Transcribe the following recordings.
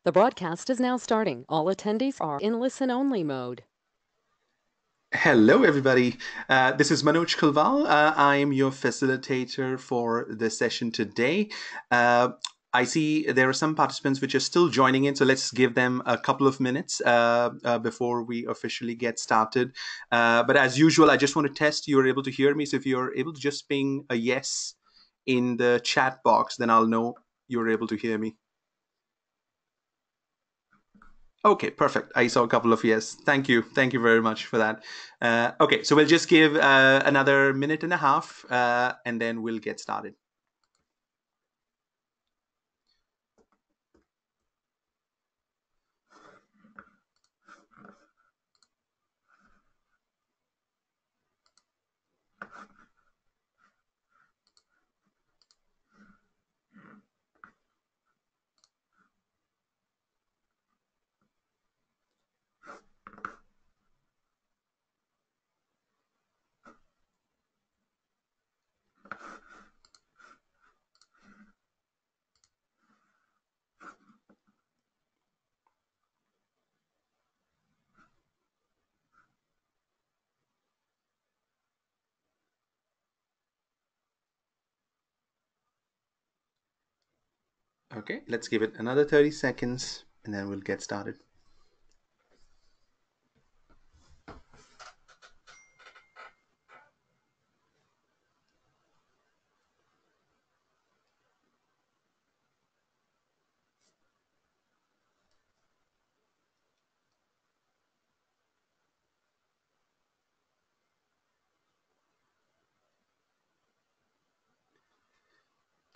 The broadcast is now starting. All attendees are in listen-only mode. Hello, everybody. This is Manoj Kulwal. I am your facilitator for the session today. I see there are some participants which are still joining in, so let's give them a couple of minutes before we officially get started. But as usual, I just want to test you're able to hear me. So if you're able to just ping a yes in the chat box, then I'll know you're able to hear me. Okay, perfect. I saw a couple of yes. Thank you. Thank you very much for that. Okay, so we'll just give another minute and a half and then we'll get started. Okay, let's give it another 30 seconds and then we'll get started.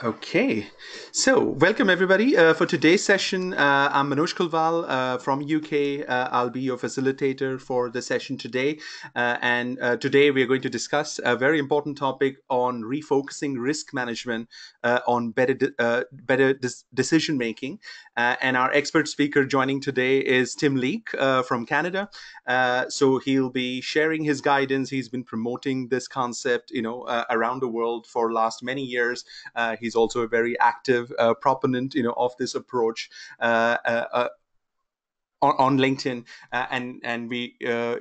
Okay, so welcome everybody for today's session. I'm Manoj Kulwal from UK. I'll be your facilitator for the session today, and today we are going to discuss a very important topic on refocusing risk management on better decision making. And our expert speaker joining today is Tim Leake from Canada. So he'll be sharing his guidance. He's been promoting this concept, around the world for last many years. He's also a very active proponent, of this approach. On LinkedIn, and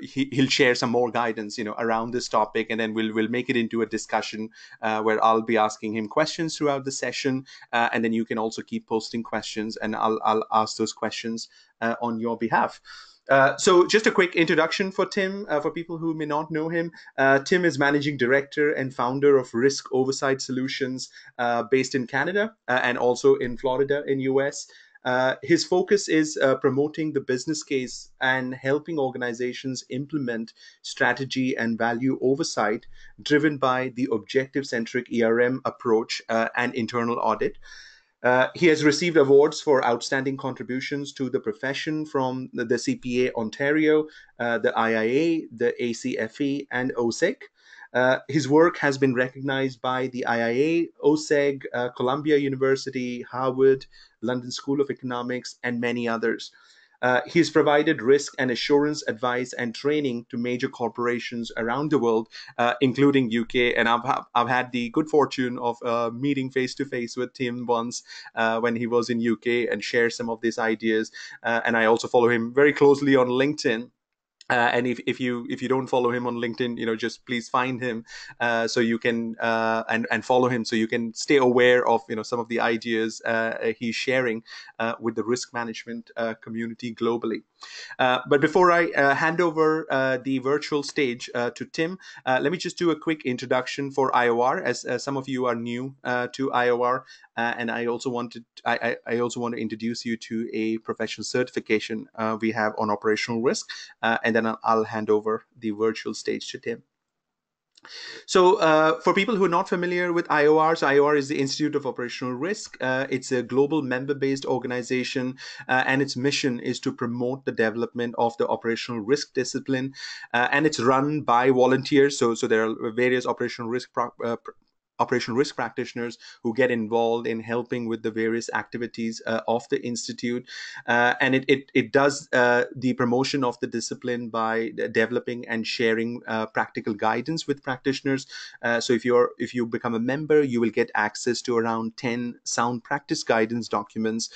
he'll share some more guidance, around this topic, and then we'll make it into a discussion where I'll be asking him questions throughout the session, and then you can also keep posting questions, and I'll ask those questions on your behalf. So, just a quick introduction for Tim, for people who may not know him. Tim is managing director and founder of Risk Oversight Solutions, based in Canada and also in Florida, in US. His focus is promoting the business case and helping organizations implement strategy and value oversight driven by the objective centric ERM approach and internal audit. He has received awards for outstanding contributions to the profession from the CPA Ontario, the IIA, the ACFE, and OSEC. His work has been recognized by the IIA, OSEG, Columbia University, Harvard, London School of Economics, and many others. He's provided risk and assurance advice and training to major corporations around the world, including UK. And I've had the good fortune of meeting face to face with Tim once when he was in UK and share some of these ideas. And I also follow him very closely on LinkedIn. And if you don't follow him on LinkedIn, just please find him so you can and follow him so you can stay aware of some of the ideas he's sharing with the risk management community globally. But before I hand over the virtual stage to Tim, let me just do a quick introduction for IOR, as some of you are new to IOR, and I also want to introduce you to a professional certification we have on operational risk, and then I'll hand over the virtual stage to Tim. So, for people who are not familiar with IOR, so IOR is the Institute of Operational Risk. It's a global member based organization, and its mission is to promote the development of the operational risk discipline. And it's run by volunteers. So there are various operational risk operational risk practitioners who get involved in helping with the various activities of the institute. And it does the promotion of the discipline by developing and sharing practical guidance with practitioners. So if you become a member, you will get access to around 10 sound practice guidance documents,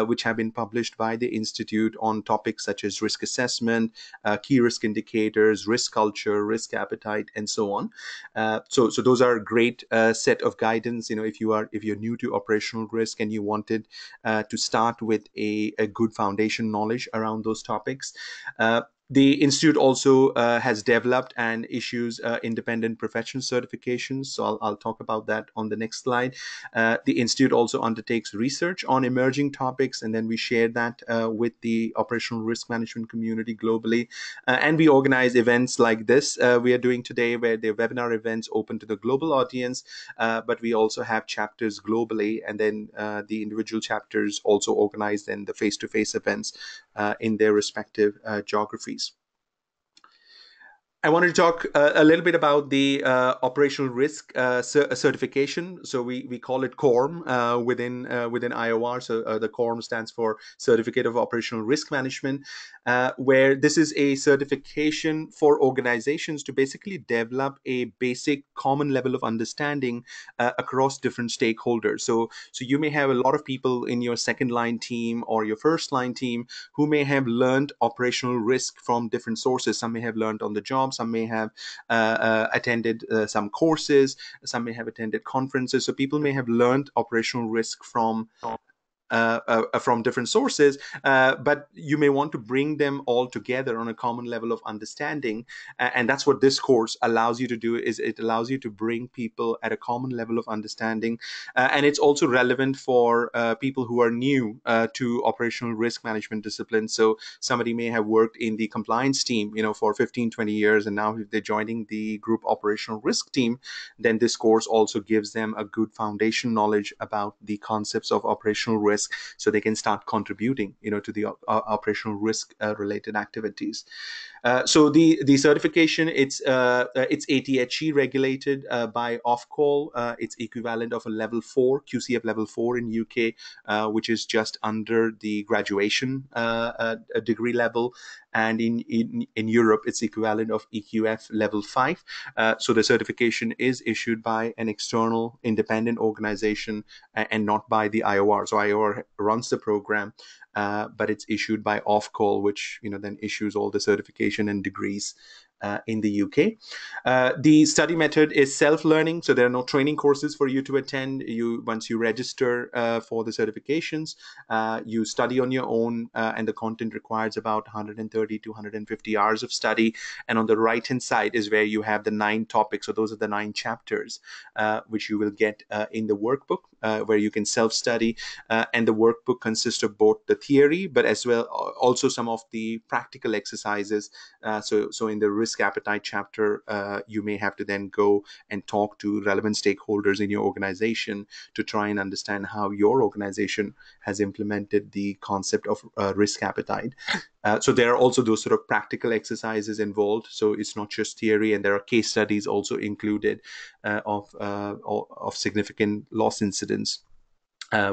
which have been published by the institute on topics such as risk assessment, key risk indicators, risk culture, risk appetite, and so on. So those are a great set of guidance. If you're new to operational risk and you wanted to start with a good foundation knowledge around those topics. The institute also has developed and issues independent professional certifications. So I'll talk about that on the next slide. The institute also undertakes research on emerging topics, and then we share that with the operational risk management community globally. And we organize events like this we are doing today, where the webinar events open to the global audience, but we also have chapters globally, and then the individual chapters also organize then the face-to-face events in their respective geographies. I wanted to talk a little bit about the operational risk certification. So we call it CORM within IOR. So the CORM stands for Certificate of Operational Risk Management, where this is a certification for organizations to basically develop a basic common level of understanding across different stakeholders. So you may have a lot of people in your second line team or your first line team who may have learned operational risk from different sources. Some may have learned on the job, some may have attended some courses, some may have attended conferences. So people may have learned operational risk from different sources, but you may want to bring them all together on a common level of understanding. And that's what this course allows you to do, is it allows you to bring people at a common level of understanding. And it's also relevant for people who are new to operational risk management discipline. So somebody may have worked in the compliance team, for 15, 20 years, and now if they're joining the group operational risk team, then this course also gives them a good foundation knowledge about the concepts of operational risk, so they can start contributing to the operational risk related activities. So the certification, it's ATHE regulated by Ofqual. It's equivalent of a level 4 QCF level 4 in UK, which is just under the graduation degree level. And in Europe, it's equivalent of EQF level 5. So the certification is issued by an external independent organization and not by the IOR. So IOR runs the program, but it's issued by Ofqual, which then issues all the certification and degrees in the UK. The study method is self-learning, so there are no training courses for you to attend. Once you register for the certifications, you study on your own, and the content requires about 130 to 150 hours of study. And on the right-hand side is where you have the 9 topics. So those are the 9 chapters, which you will get in the workbook, where you can self-study. And the workbook consists of both the theory, but as well also some of the practical exercises. So in the risk appetite chapter, you may have to then go and talk to relevant stakeholders in your organization to try and understand how your organization has implemented the concept of risk appetite. So there are also those sort of practical exercises involved. So it's not just theory, and there are case studies also included of significant loss incidents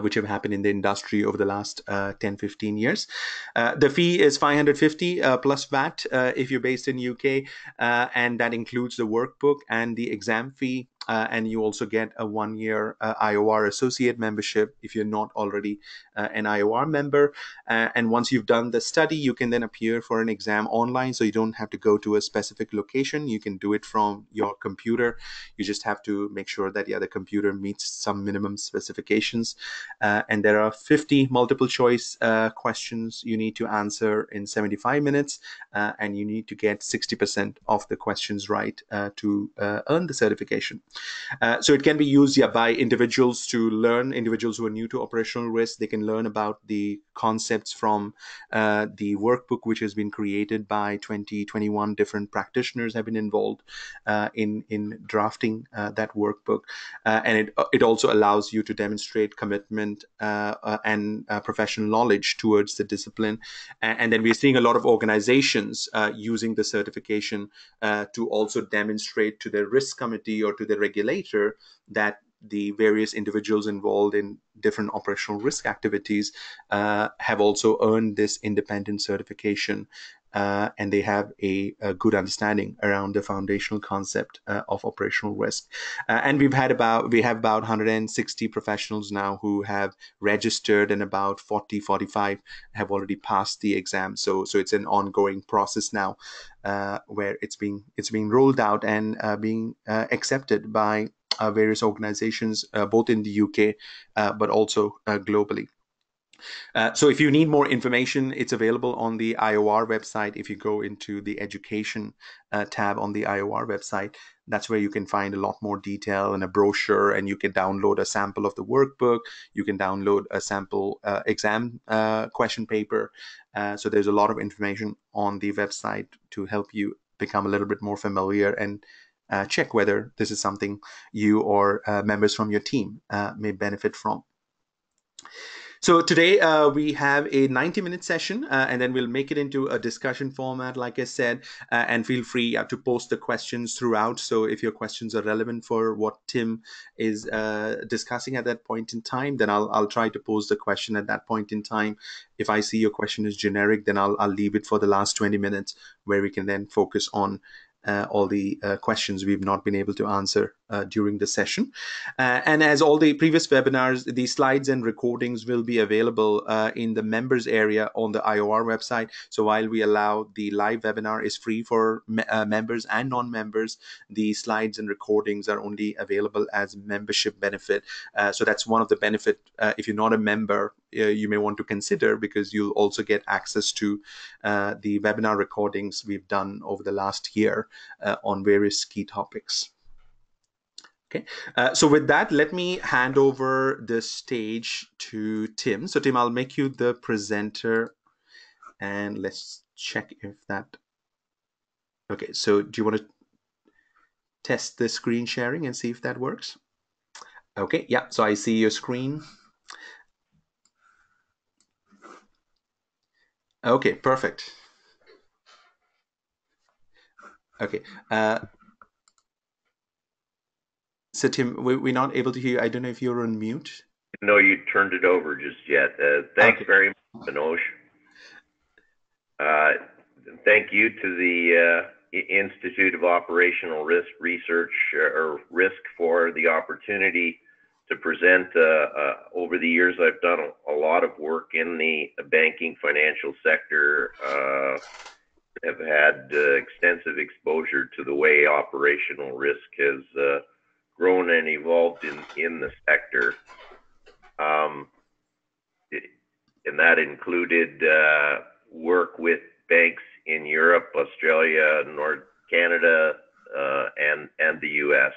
which have happened in the industry over the last 10, 15 years. The fee is 550 plus VAT if you're based in UK, and that includes the workbook and the exam fee. And you also get a 1-year IOR associate membership if you're not already an IOR member. And once you've done the study, you can then appear for an exam online. So you don't have to go to a specific location. You can do it from your computer. You just have to make sure that the computer meets some minimum specifications. And there are 50 multiple choice questions you need to answer in 75 minutes. And you need to get 60% of the questions right to earn the certification. So it can be used by individuals to learn. Individuals who are new to operational risk, they can learn about the concepts from the workbook, which has been created by 21 different practitioners have been involved in drafting that workbook. And it also allows you to demonstrate commitment and professional knowledge towards the discipline. And then we're seeing a lot of organizations using the certification to also demonstrate to their risk committee or to their regulator that the various individuals involved in different operational risk activities have also earned this independent certification, and they have a good understanding around the foundational concept of operational risk. And we have about 160 professionals now who have registered, and about 45 have already passed the exam. So it's an ongoing process now, where it's being rolled out and being accepted by various organizations, both in the UK, but also globally. So if you need more information, it's available on the IOR website. If you go into the education tab on the IOR website, that's where you can find a lot more detail and a brochure, and you can download a sample of the workbook. You can download a sample exam question paper. So there's a lot of information on the website to help you become a little bit more familiar and check whether this is something you or members from your team may benefit from. So today we have a 90-minute session, and then we'll make it into a discussion format, like I said, and feel free to post the questions throughout. So if your questions are relevant for what Tim is discussing at that point in time, then I'll try to pose the question at that point in time. If I see your question is generic, then I'll leave it for the last 20 minutes, where we can then focus on all the questions we've not been able to answer during the session. And as all the previous webinars, the slides and recordings will be available in the members area on the IOR website. So while we allow the live webinar is free for members and non-members, the slides and recordings are only available as membership benefit. So that's one of the benefit. If you're not a member, you may want to consider, because you'll also get access to the webinar recordings we've done over the last year on various key topics. Okay, so with that, let me hand over the stage to Tim. So Tim, I'll make you the presenter, and let's check if that. Okay, so do you want to test the screen sharing and see if that works? Okay, yeah, so I see your screen. Okay, perfect. Okay. So Tim, we're not able to hear you. I don't know if you're on mute. No, you turned it over just yet. Thanks very much, Manoj. Thank you to the Institute of Operational Risk Research, or RISK, for the opportunity to present. Over the years, I've done a lot of work in the banking financial sector. Have had extensive exposure to the way operational risk has grown and evolved in the sector. And that included work with banks in Europe, Australia, North Canada, and the US.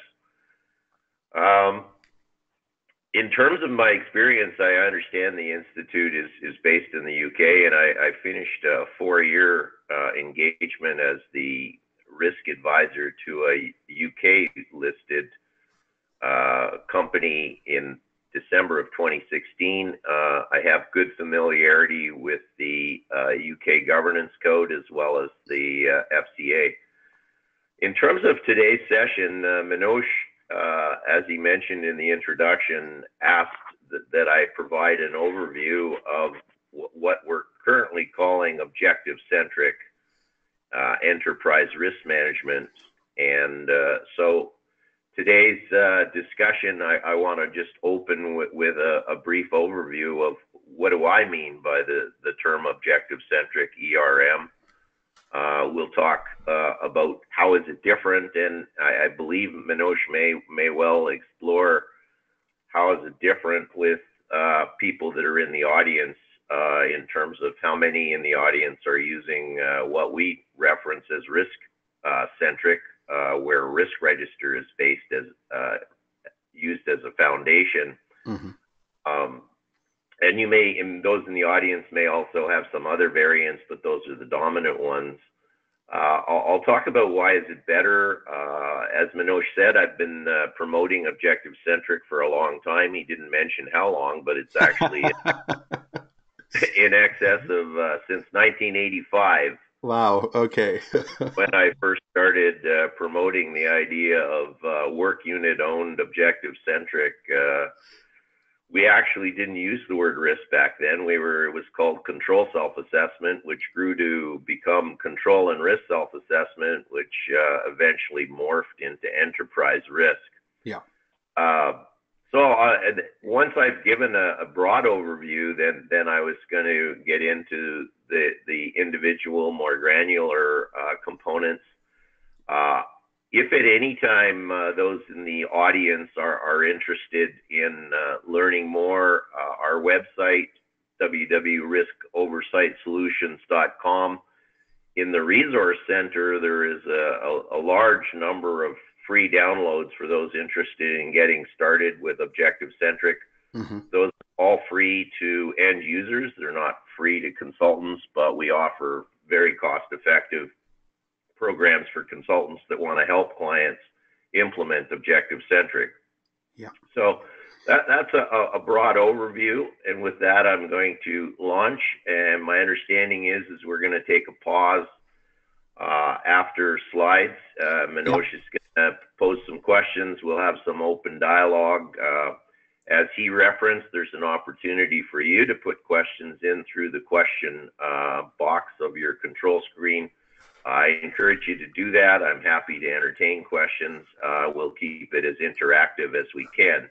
In terms of my experience, I understand the Institute is based in the UK, and I finished a 4-year engagement as the risk advisor to a UK-listed company in December of 2016. I have good familiarity with the UK governance code as well as the FCA. In terms of today's session, Manoj, as he mentioned in the introduction, asked that I provide an overview of what we're currently calling objective-centric enterprise risk management. And so today's discussion, I want to just open with a brief overview of what do I mean by the term objective-centric ERM. We'll talk about how is it different, and I believe Manoj may well explore how is it different with people that are in the audience, in terms of how many in the audience are using what we reference as risk-centric, where risk register is based as used as a foundation. Mm-hmm. And those in the audience may also have some other variants, but those are the dominant ones. I'll talk about why is it better. As Manoj said, I've been promoting objective-centric for a long time. He didn't mention how long, but it's actually in excess of since 1985. Wow. Okay. When I first started promoting the idea of work unit owned, objective centric. We actually didn't use the word risk back then. It was called control self-assessment, which grew to become control and risk self-assessment, which eventually morphed into enterprise risk. Yeah. Once I've given a broad overview, then I was going to get into the individual, more granular components. If at any time those in the audience are interested in learning more, our website, www.riskoversightsolutions.com, in the resource center, there is a large number of free downloads for those interested in getting started with objective centric. Mm-hmm. Those are all free to end users. They're not free to consultants, but we offer very cost effective programs for consultants that want to help clients implement objective centric. Yeah. So that's a broad overview. And with that, I'm going to launch. And my understanding is we're going to take a pause after slides. Manoj is going to pose some questions. We'll have some open dialogue. As he referenced, there's an opportunity for you to put questions in through the question box of your control screen. I encourage you to do that. I'm happy to entertain questions. We'll keep it as interactive as we can.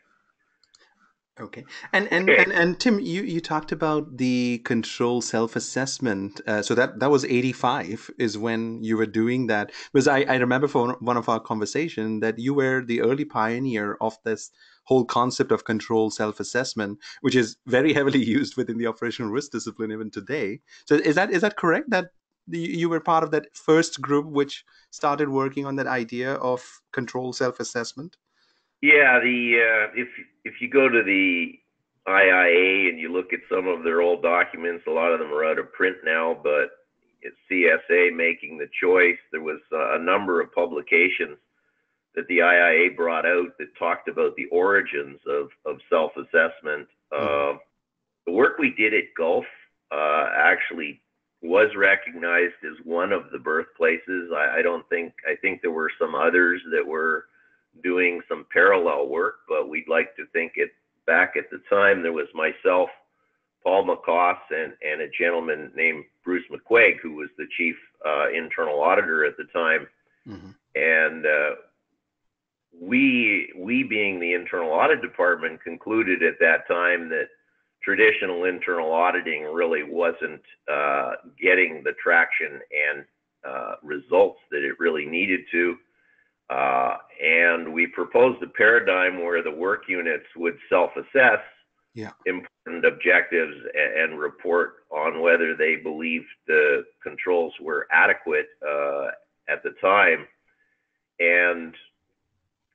Okay. And Tim, you talked about the control self-assessment. So that was 85 is when you were doing that. Because I remember from one of our conversations that you were the early pioneer of this whole concept of control self-assessment, which is very heavily used within the operational risk discipline even today. So is that correct, that you were part of that first group which started working on that idea of control self-assessment? Yeah, if you go to the IIA and you look at some of their old documents, a lot of them are out of print now, but it's CSA making the choice. There was a number of publications that the IIA brought out that talked about the origins of self-assessment. Mm-hmm. The work we did at Gulf actually was recognized as one of the birthplaces. I think there were some others that were doing some parallel work, but we'd like to think it back at the time. There was myself, Paul McCoss, and a gentleman named Bruce McQuaig, who was the chief internal auditor at the time. Mm-hmm. And we being the internal audit department, concluded at that time that traditional internal auditing really wasn't getting the traction and results that it really needed to. And we proposed a paradigm where the work units would self-assess important objectives and report on whether they believed the controls were adequate at the time. And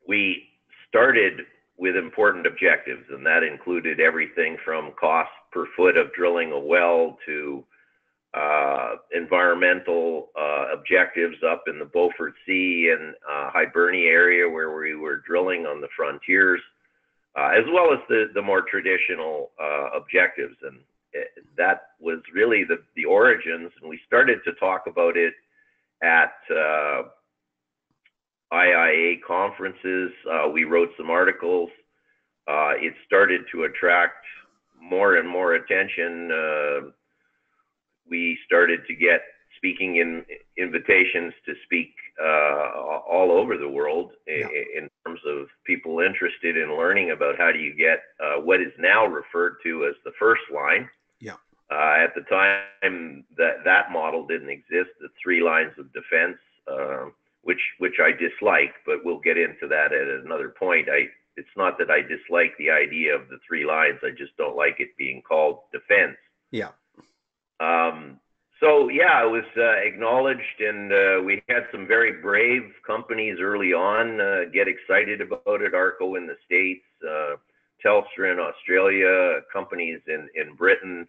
we started with important objectives, and that included everything from cost per foot of drilling a well to environmental objectives up in the Beaufort Sea and Hibernia area where we were drilling on the frontiers, as well as the more traditional objectives. And that was really the origins, and we started to talk about it at IIA conferences. We wrote some articles. It started to attract more and more attention. We started to get speaking invitations to speak all over the world in terms of people interested in learning about how do you get what is now referred to as the first line. At the time, that model didn't exist, the 3 lines of defense, which I dislike, but we'll get into that at another point. It's not that I dislike the idea of the 3 lines, I just don't like it being called defense. It was acknowledged, and we had some very brave companies early on get excited about it. Arco in the States, Telstra in Australia, companies in Britain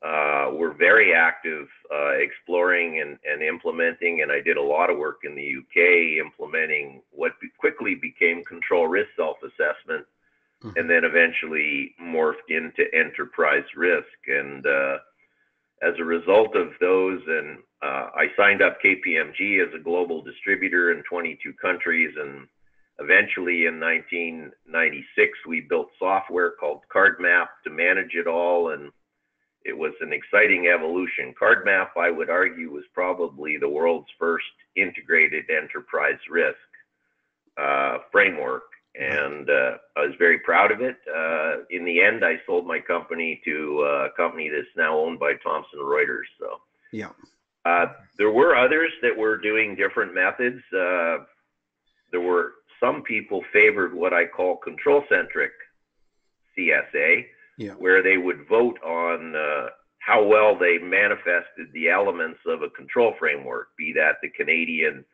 were very active exploring and implementing, and I did a lot of work in the UK implementing what quickly became control risk self-assessment, and then eventually morphed into enterprise risk. And as a result of those, and I signed up KPMG as a global distributor in 22 countries, and eventually in 1996 we built software called CardMap to manage it all, and it was an exciting evolution. CardMap, I would argue, was probably the world's first integrated enterprise risk framework, and I was very proud of it. In the end, I sold my company to a company that's now owned by Thomson Reuters. So Yeah. there were others that were doing different methods. There were some people favored what I call control-centric CSA, Yeah. where they would vote on how well they manifested the elements of a control framework, be that the Canadian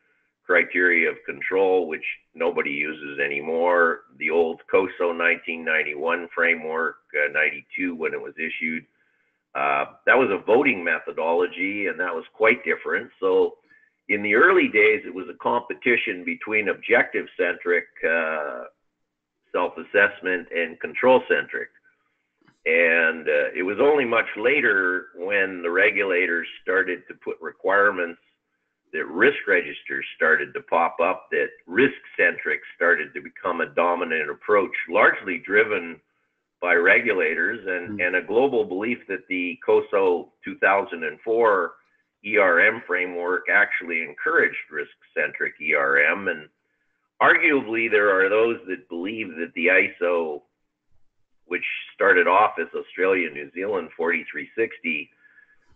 criteria of control, which nobody uses anymore, the old COSO 1991 framework, 92 when it was issued. That was a voting methodology, and that was quite different. So in the early days, it was a competition between objective-centric self-assessment and control-centric. And it was only much later when the regulators started to put requirements that risk registers started to pop up, that risk-centric started to become a dominant approach, largely driven by regulators and a global belief that the COSO 2004 ERM framework actually encouraged risk-centric ERM. And arguably, there are those that believe that the ISO, which started off as Australia, New Zealand 4360,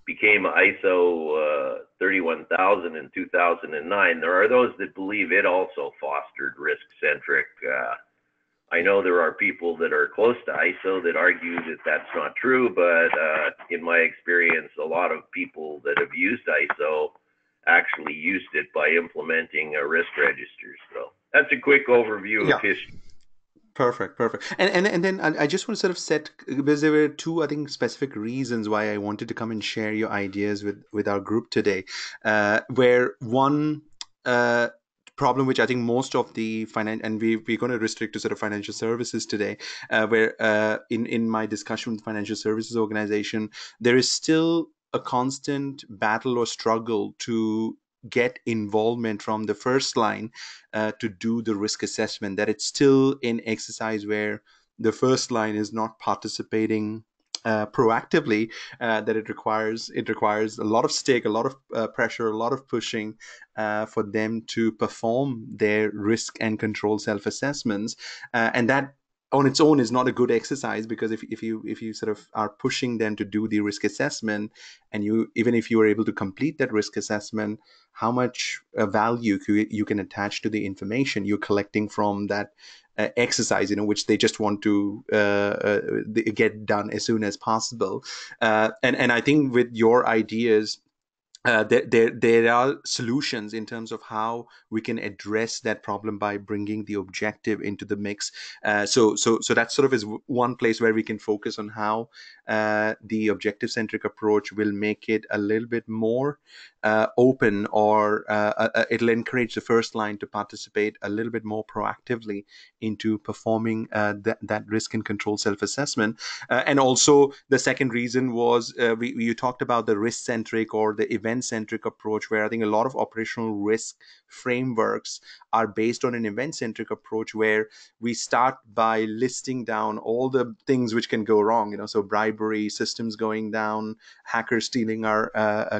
became ISO 31000 in 2009. There are those that believe it also fostered risk-centric. I know there are people that are close to ISO that argue that that's not true, but in my experience, a lot of people that have used ISO actually used it by implementing a risk register. So that's a quick overview of history. Perfect. And then I just want to sort of set, because there were two, I think, specific reasons why I wanted to come and share your ideas with our group today, where one problem which I think most of the and we're going to restrict to sort of financial services today, where in my discussion with financial services organization, there is still a constant battle or struggle to get involvement from the first line to do the risk assessment, that it's still an exercise where the first line is not participating proactively, that it requires a lot of stake, a lot of pressure, a lot of pushing for them to perform their risk and control self-assessments, and that on its own is not a good exercise, because if you sort of are pushing them to do the risk assessment, and even if you are able to complete that risk assessment, how much value you can attach to the information you're collecting from that exercise, which they just want to get done as soon as possible. And I think with your ideas, there are solutions in terms of how we can address that problem by bringing the objective into the mix. So that sort of is one place where we can focus on how the objective-centric approach will make it a little bit more open, or it'll encourage the first line to participate a little bit more proactively into performing that risk and control self-assessment. And also the second reason was you talked about the risk-centric or the event-centric approach, where I think a lot of operational risk frameworks are based on an event-centric approach, where we start by listing down all the things which can go wrong, so bribery, systems going down, hackers stealing our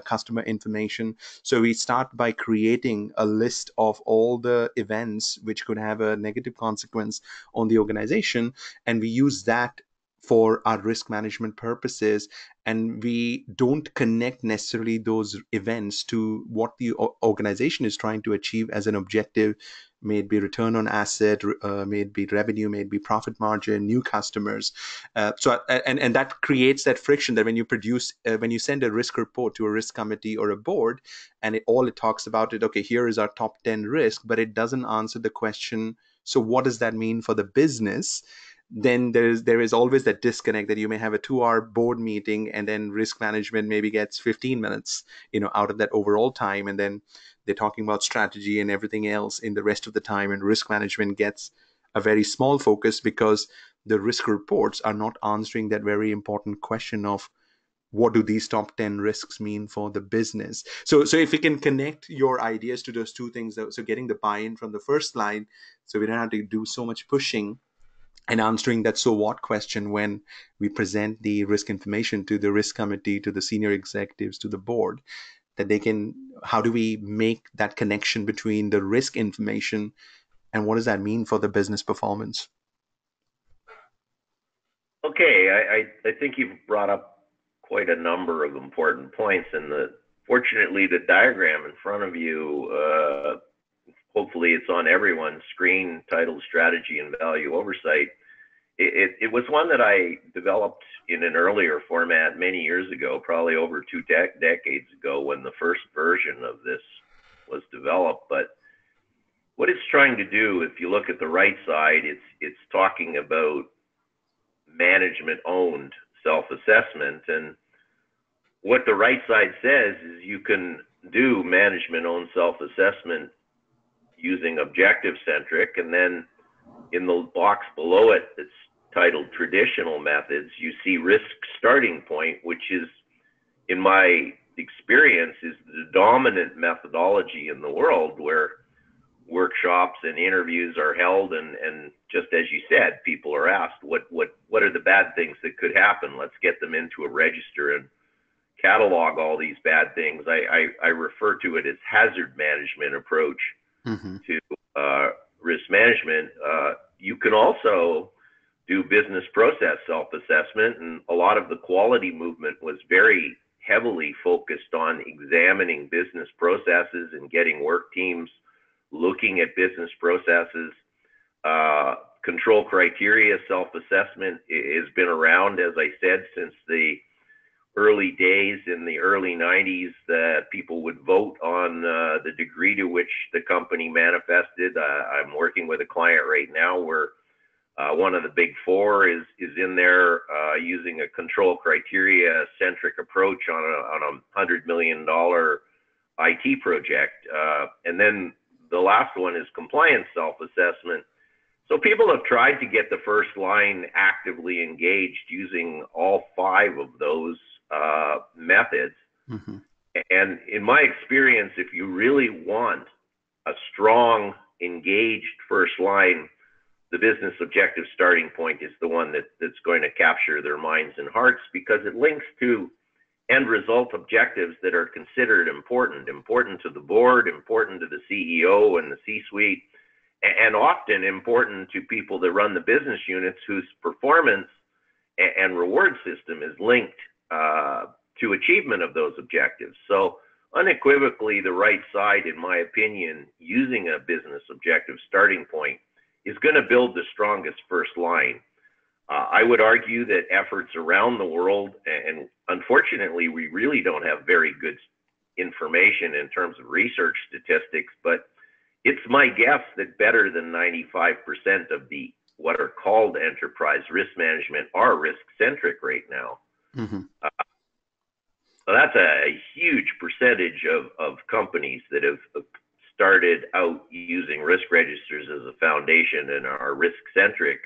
customer information. So we start by creating a list of all the events which could have a negative consequence on the organization, and we use that for our risk management purposes, and we don't connect necessarily those events to what the organization is trying to achieve as an objective. May it be return on asset, may it be revenue, may it be profit margin, new customers. And that creates that friction, that when you send a risk report to a risk committee or a board, and it talks about it, okay, here is our top 10 risk, but it doesn't answer the question, so what does that mean for the business? Then there is always that disconnect, that you may have a 2-hour board meeting, and then risk management maybe gets 15 minutes, out of that overall time. And then they're talking about strategy and everything else in the rest of the time. And risk management gets a very small focus, because the risk reports are not answering that very important question of what do these top 10 risks mean for the business? So if we can connect your ideas to those two things, so getting the buy-in from the first line, so we don't have to do so much pushing, and answering that so what question when we present the risk information to the risk committee, to the senior executives, to the board, that they can, how do we make that connection between the risk information and what does that mean for the business performance? Okay, I think you've brought up quite a number of important points, and fortunately the diagram in front of you, hopefully it's on everyone's screen, titled Strategy and Value Oversight. It was one that I developed in an earlier format many years ago, probably over two decades ago, when the first version of this was developed. But what it's trying to do, if you look at the right side, it's talking about management-owned self-assessment. And what the right side says is you can do management-owned self-assessment using objective-centric, and then in the box below it that's titled Traditional Methods, you see risk starting point, which is, in my experience, is the dominant methodology in the world, where workshops and interviews are held, and just as you said, people are asked, what are the bad things that could happen? Let's get them into a register and catalog all these bad things. I refer to it as hazard management approach to risk management. You can also do business process self-assessment, and a lot of the quality movement was very heavily focused on examining business processes and getting work teams looking at business processes. Control criteria self-assessment has been around, as I said, since the early days in the early 90s, that people would vote on the degree to which the company manifested. I'm working with a client right now where one of the big four is in there using a control criteria centric approach on a $100 million IT project. And then the last one is compliance self-assessment. So people have tried to get the first line actively engaged using all five of those methods. And in my experience, if you really want a strong, engaged first line, the business objective starting point is the one that's going to capture their minds and hearts, because it links to end result objectives that are considered important to the board, important to the CEO and the C-suite, and often important to people that run the business units whose performance and reward system is linked to achievement of those objectives. So unequivocally, the right side, in my opinion, using a business objective starting point is going to build the strongest first line. I would argue that efforts around the world, and unfortunately, we really don't have very good information in terms of research statistics, but it's my guess that better than 95% of the what are called enterprise risk management are risk-centric right now. So that's a huge percentage of companies that have started out using risk registers as a foundation and are risk-centric,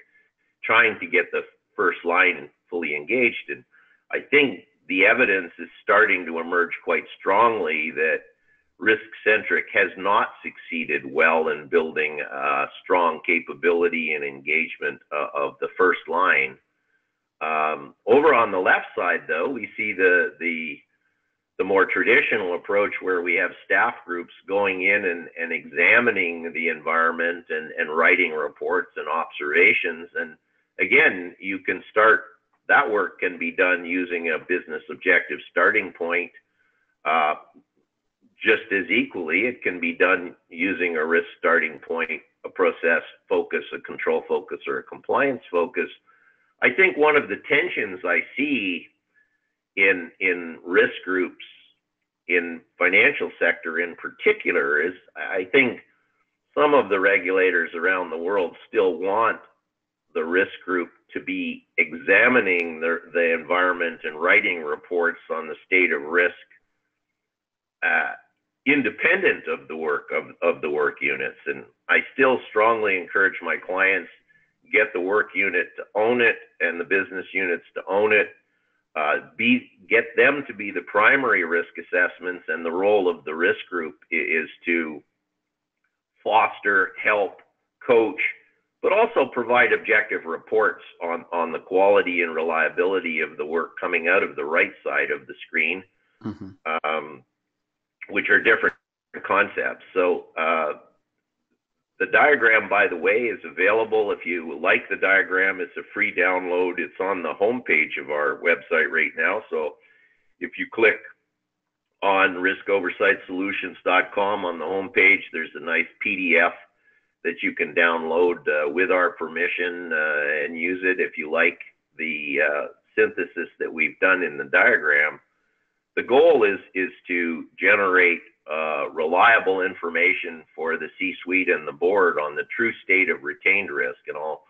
trying to get the first line fully engaged. And I think the evidence is starting to emerge quite strongly that risk-centric has not succeeded well in building strong capability and engagement of the first line. Over on the left side, though, we see the more traditional approach where we have staff groups going in and examining the environment and writing reports and observations. And again, you can start, that work can be done using a business objective starting point. Just as equally, it can be done using a risk starting point, a process focus, a control focus, or a compliance focus. I think one of the tensions I see in risk groups in financial sector in particular is, I think some of the regulators around the world still want the risk group to be examining the environment and writing reports on the state of risk independent of the work of the work units. And I still strongly encourage my clients, get the work unit to own it and the business units to own it. get them to be the primary risk assessments, and the role of the risk group is to foster, help, coach, but also provide objective reports on the quality and reliability of the work coming out of the right side of the screen, which are different concepts. So the diagram, by the way, is available. If you like the diagram, it's a free download. It's on the homepage of our website right now. So if you click on riskoversightsolutions.com on the homepage, there's a nice PDF that you can download with our permission and use it if you like the synthesis that we've done in the diagram. The goal is to generate reliable information for the C-suite and the board on the true state of retained risk. And I'll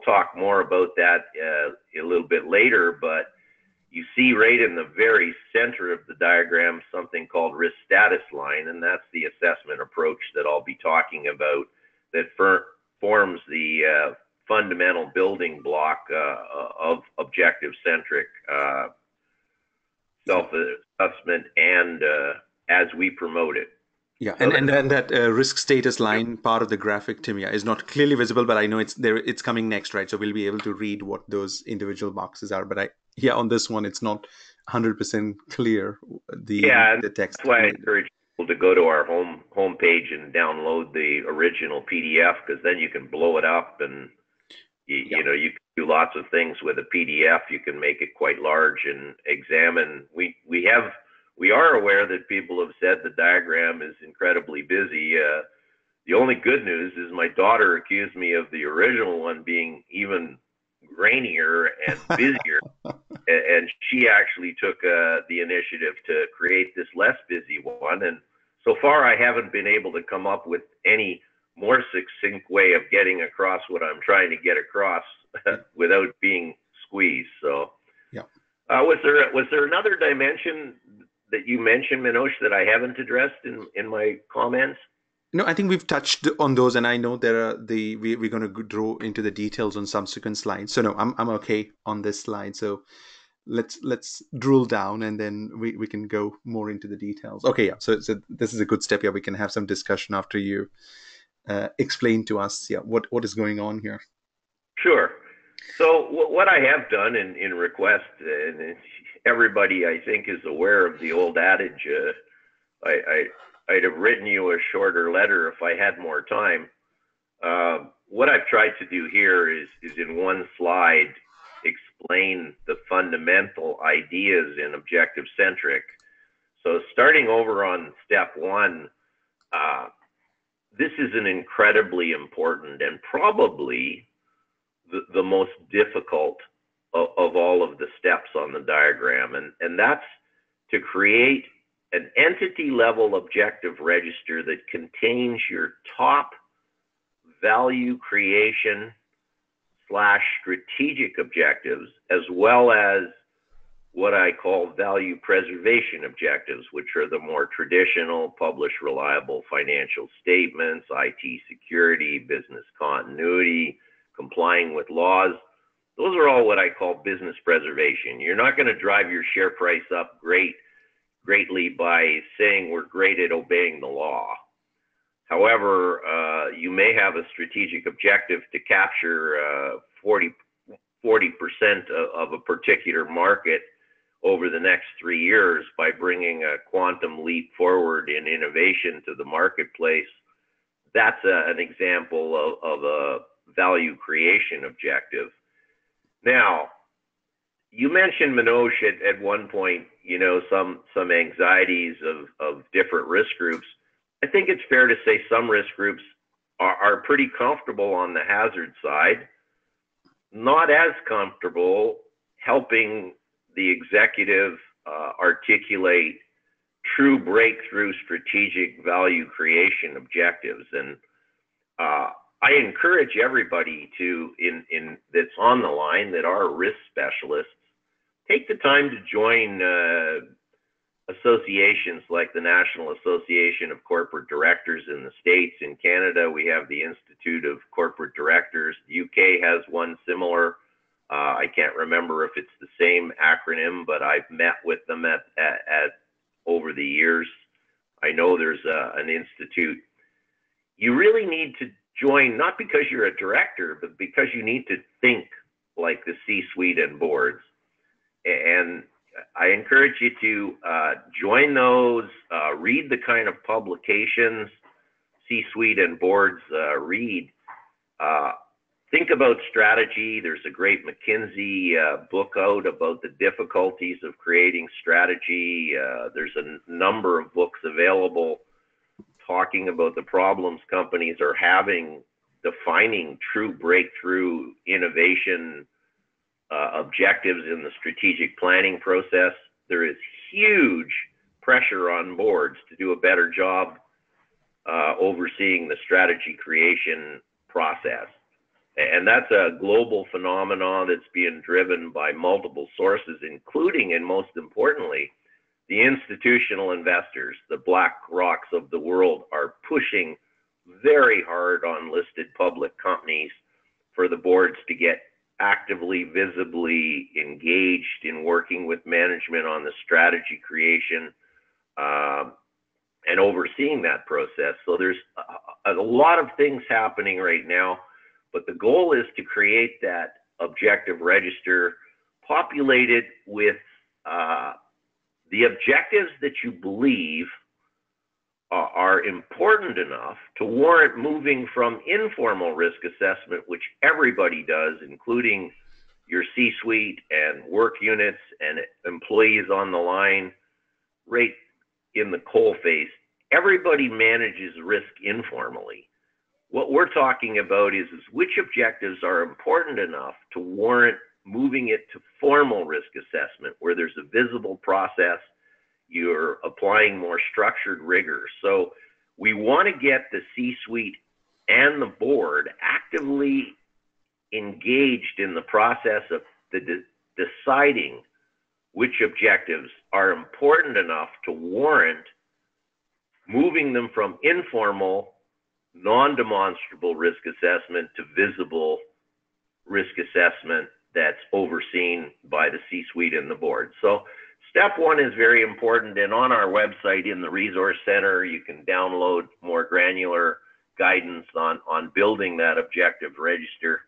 talk more about that a little bit later, but you see right in the very center of the diagram something called risk status line, and that's the assessment approach that I'll be talking about that forms the fundamental building block of objective-centric self-assessment and as we promote it. Yeah, and that risk status line part of the graphic, Tim, is not clearly visible, but I know it's there. It's coming next, right? So we'll be able to read what those individual boxes are. But on this one, it's not 100% clear. The text. That's why I encourage people to go to our homepage and download the original PDF, because then you can blow it up and you know, you can do lots of things with a PDF. You can make it quite large and examine. We are aware that people have said the diagram is incredibly busy. The only good news is my daughter accused me of the original one being even grainier and busier, and she actually took the initiative to create this less busy one. And so far, I haven't been able to come up with any more succinct way of getting across what I'm trying to get across without being squeezed. So, was there another dimension that you mentioned, Manoj, that I haven't addressed in my comments? No, I think we've touched on those, and I know we're going to draw into the details on subsequent slides. So no, I'm okay on this slide. So let's drill down, and then we can go more into the details. Okay, yeah. So this is a good step. Yeah, we can have some discussion after you explain to us, what is going on here. Sure. So what I have done in request, and everybody I think is aware of the old adage, I'd have written you a shorter letter if I had more time. What I've tried to do here is in one slide explain the fundamental ideas in objective-centric. So starting over on step one, this is an incredibly important and probably the most difficult of all of the steps on the diagram, and that's to create an entity level objective register that contains your top value creation / strategic objectives, as well as what I call value preservation objectives, which are the more traditional publish reliable financial statements, IT security, business continuity, complying with laws. Those are all what I call business preservation. You're not going to drive your share price up greatly by saying we're great at obeying the law. However, you may have a strategic objective to capture 40% of a particular market over the next 3 years by bringing a quantum leap forward in innovation to the marketplace. That's an example of a value creation objective. Now, you mentioned, Manoj, at one point, some anxieties of different risk groups. I think it's fair to say some risk groups are pretty comfortable on the hazard side, not as comfortable helping the executive articulate true breakthrough strategic value creation objectives. And I encourage everybody that's on the line that are risk specialists, take the time to join associations like the National Association of Corporate Directors in the States. In Canada, we have the Institute of Corporate Directors. The UK has one similar. I can't remember if it's the same acronym, but I've met with them at over the years. I know there's an institute. You really need to join, not because you're a director, but because you need to think like the C-suite and boards. And I encourage you to join those, read the kind of publications C-suite and boards read. Think about strategy. There's a great McKinsey book out about the difficulties of creating strategy. There's a number of books available talking about the problems companies are having defining true breakthrough innovation objectives in the strategic planning process. There is huge pressure on boards to do a better job overseeing the strategy creation process. And that's a global phenomenon that's being driven by multiple sources, including, and most importantly, the institutional investors. The Black Rocks of the world are pushing very hard on listed public companies for the boards to get actively, visibly engaged in working with management on the strategy creation and overseeing that process. So there's a lot of things happening right now, but the goal is to create that objective register populated with the objectives that you believe are important enough to warrant moving from informal risk assessment, which everybody does, including your C-suite and work units and employees on the line, right in the coal face. Everybody manages risk informally. What we're talking about is which objectives are important enough to warrant moving it to formal risk assessment, where there's a visible process, you're applying more structured rigor. So we want to get the C-suite and the board actively engaged in the process of deciding which objectives are important enough to warrant moving them from informal, non-demonstrable risk assessment to visible risk assessment that's overseen by the C-suite and the board. So step one is very important, and on our website in the Resource Center, you can download more granular guidance on building that objective register.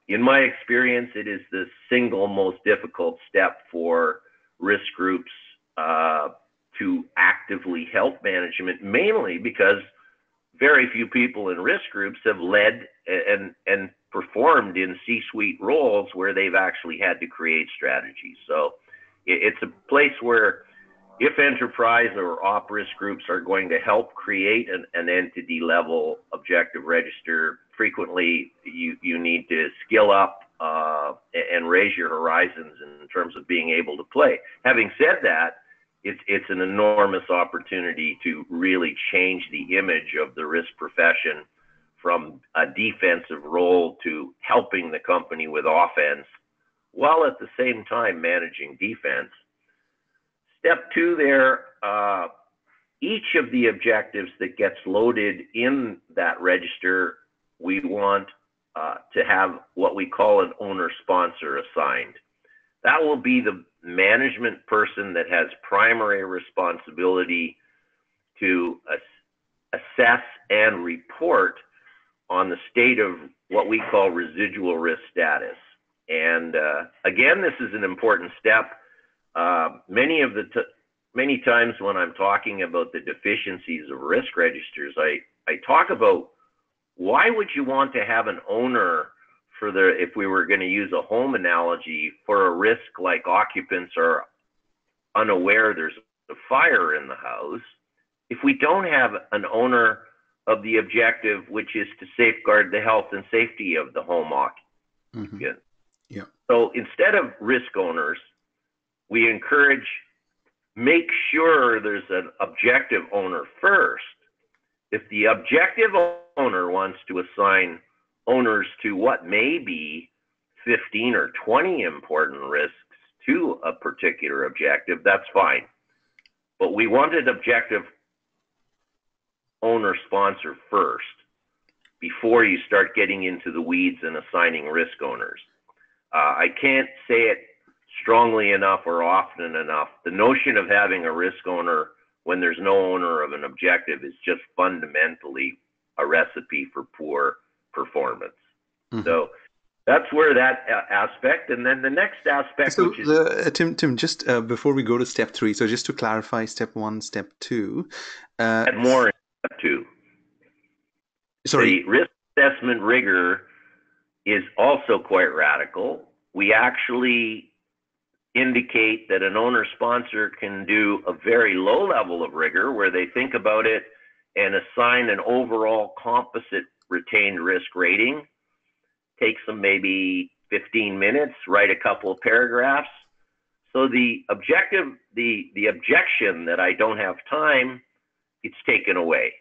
In my experience, it is the single most difficult step for risk groups to actively help management, mainly because very few people in risk groups have led and performed in C-suite roles where they've actually had to create strategies. So it's a place where if enterprise or op risk groups are going to help create an entity level objective register, frequently you need to skill up and raise your horizons in terms of being able to play. Having said that, it's an enormous opportunity to really change the image of the risk profession from a defensive role to helping the company with offense, while at the same time managing defense. Step two there, each of the objectives that gets loaded in that register, we want to have what we call an owner sponsor assigned. That will be the management person that has primary responsibility to assess and report on the state of what we call residual risk status. And again, this is an important step. Many times when I'm talking about the deficiencies of risk registers, I talk about why would you want to have an owner for if we were going to use a home analogy, for a risk like occupants are unaware there's a fire in the house, if we don't have an owner of the objective, which is to safeguard the health and safety of the home occupant. Mm-hmm. Yeah. So instead of risk owners, we encourage, make sure there's an objective owner first. If the objective owner wants to assign owners to what may be 15 or 20 important risks to a particular objective, that's fine. But we wanted objective owner sponsor first before you start getting into the weeds and assigning risk owners. I can't say it strongly enough or often enough. The notion of having a risk owner when there's no owner of an objective is just fundamentally a recipe for poor performance. Mm-hmm. So that's where that aspect, and then the next aspect, So, which is Tim, just before we go to step 3, so just to clarify, step 1, step 2. add more in step 2. Sorry. The risk assessment rigor is also quite radical. We actually indicate that an owner sponsor can do a very low level of rigor where they think about it and assign an overall composite retained risk rating. Takes them maybe 15 minutes, write a couple of paragraphs. So the objective, the objection that I don't have time, it's taken away.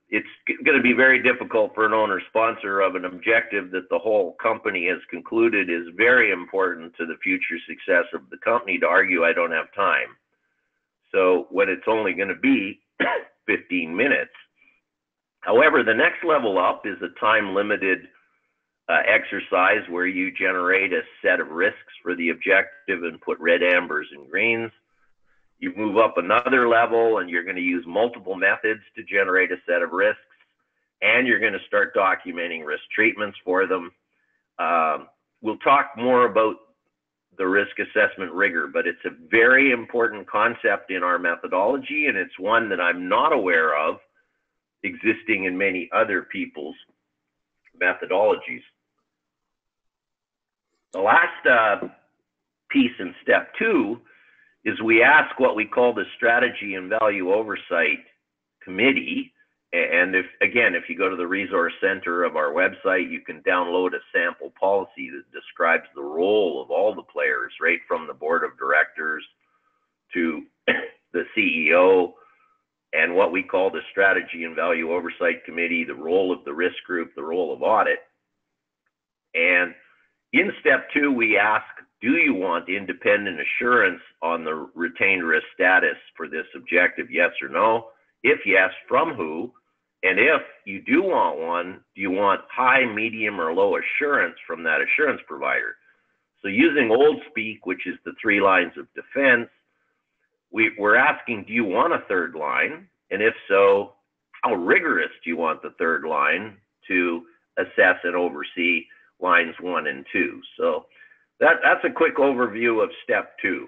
It's going to be very difficult for an owner sponsor of an objective that the whole company has concluded is very important to the future success of the company to argue I don't have time. So when it's only going to be 15 minutes. However, the next level up is a time-limited exercise where you generate a set of risks for the objective and put red, ambers, and greens. You move up another level and you're going to use multiple methods to generate a set of risks, and you're going to start documenting risk treatments for them. We'll talk more about the risk assessment rigor, but it's a very important concept in our methodology, and it's one that I'm not aware of existing in many other people's methodologies. The last piece in step 2 is we ask what we call the Strategy and Value Oversight Committee. And if you go to the resource center of our website, you can download a sample policy that describes the role of all the players, right from the board of directors to the CEO, and what we call the Strategy and Value Oversight Committee, the role of the risk group, the role of audit. And in step 2, we ask, do you want independent assurance on the retained risk status for this objective, yes or no? If yes, from who? And if you do want one, do you want high, medium, or low assurance from that assurance provider? So using old speak, which is the 3 lines of defense, we're asking, do you want a third line? And if so, how rigorous do you want the third line to assess and oversee lines 1 and 2? So that's a quick overview of step 2.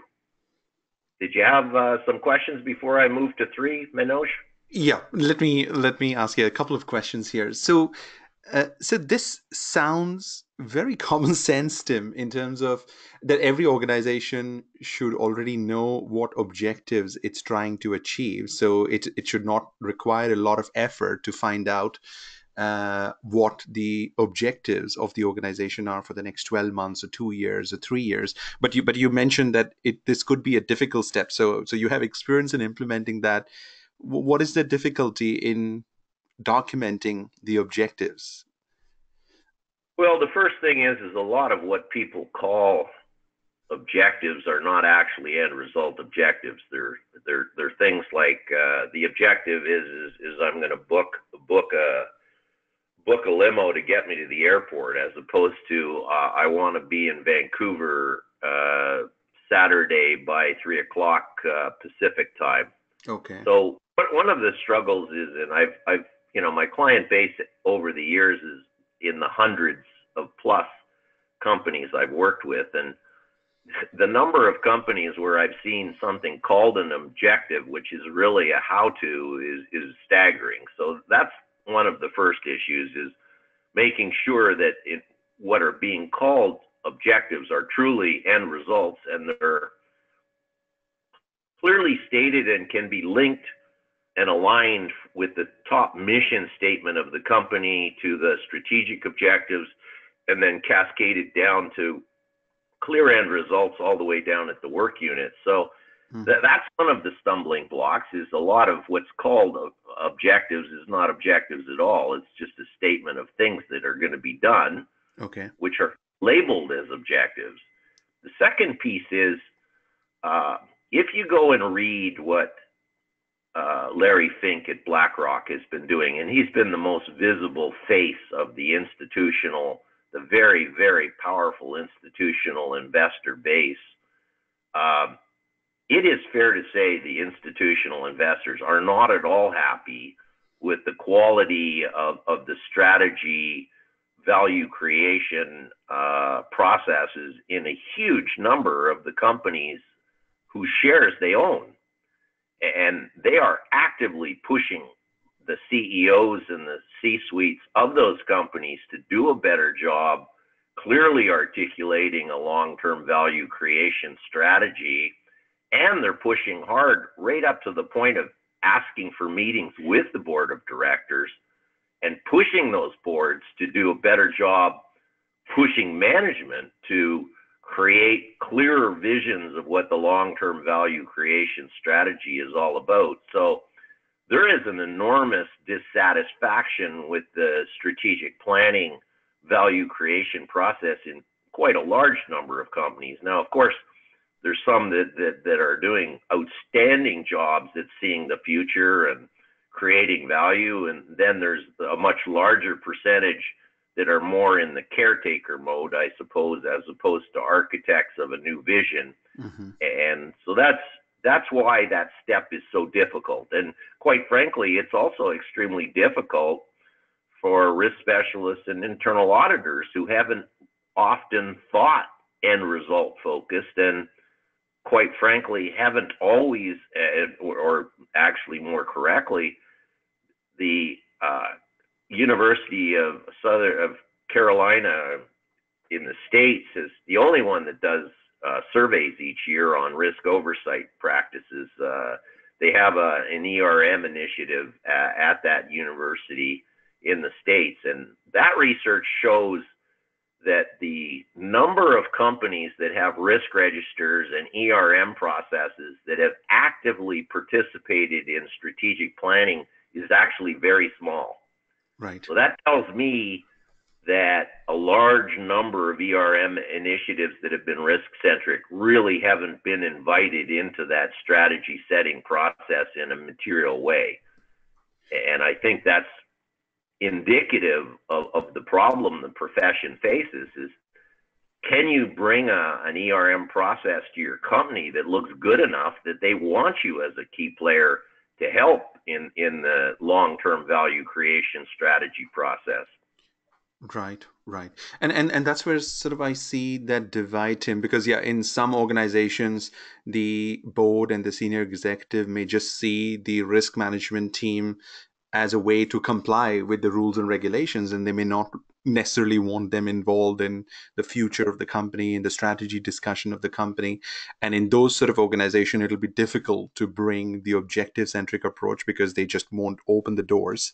Did you have some questions before I move to 3, Manoj? Yeah, let me ask you a couple of questions here. So this sounds very common sense, Tim, in terms of that every organization should already know what objectives it's trying to achieve. So it should not require a lot of effort to find out what the objectives of the organization are for the next 12 months or 2 years or 3 years. But you mentioned that this could be a difficult step. So you have experience in implementing that. What is the difficulty in documenting the objectives? Well, the first thing is a lot of what people call objectives are not actually end result objectives. They're things like the objective is I'm going to book a limo to get me to the airport, as opposed to I want to be in Vancouver Saturday by 3:00 Pacific time. Okay. So one of the struggles is, and I've my client base over the years is in the hundreds of plus companies I've worked with, and the number of companies where I've seen something called an objective, which is really a how-to, is staggering. So that's one of the first issues, is making sure that what are being called objectives are truly end results, and they're clearly stated and can be linked and aligned with the top mission statement of the company to the strategic objectives, and then cascaded down to clear end results all the way down at the work unit. So that's one of the stumbling blocks, is a lot of what's called objectives is not objectives at all. It's just a statement of things that are going to be done, okay, which are labeled as objectives. The second piece is, if you go and read what Larry Fink at BlackRock has been doing, and he's been the most visible face of the the very, very powerful institutional investor base, it is fair to say the institutional investors are not at all happy with the quality of the strategy value creation processes in a huge number of the companies whose shares they own. And they are actively pushing the CEOs and the C-suites of those companies to do a better job clearly articulating a long-term value creation strategy. And they're pushing hard right up to the point of asking for meetings with the board of directors and pushing those boards to do a better job pushing management to create clearer visions of what the long-term value creation strategy is all about. So there is an enormous dissatisfaction with the strategic planning value creation process in quite a large number of companies. Now, of course, there's some that are doing outstanding jobs at seeing the future and creating value. And then there's a much larger percentage that are more in the caretaker mode, I suppose, as opposed to architects of a new vision. Mm-hmm. And so that's why that step is so difficult. And quite frankly, it's also extremely difficult for risk specialists and internal auditors who haven't often thought end result focused and quite frankly haven't always, or actually more correctly, the University of Carolina in the States is the only one that does surveys each year on risk oversight practices. They have an ERM initiative at that university in the States, and that research shows that the number of companies that have risk registers and ERM processes that have actively participated in strategic planning is actually very small. Right. So that tells me that a large number of ERM initiatives that have been risk-centric really haven't been invited into that strategy setting process in a material way. And I think that's indicative of the problem the profession faces is, can you bring an ERM process to your company that looks good enough that they want you as a key player to help in the long-term value creation strategy process? Right. And that's where sort of I see that divide, Tim, because in some organizations, the board and the senior executive may just see the risk management team as a way to comply with the rules and regulations, and they may not necessarily want them involved in the future of the company, in the strategy discussion of the company. And in those sort of organizations, it'll be difficult to bring the objective-centric approach because they just won't open the doors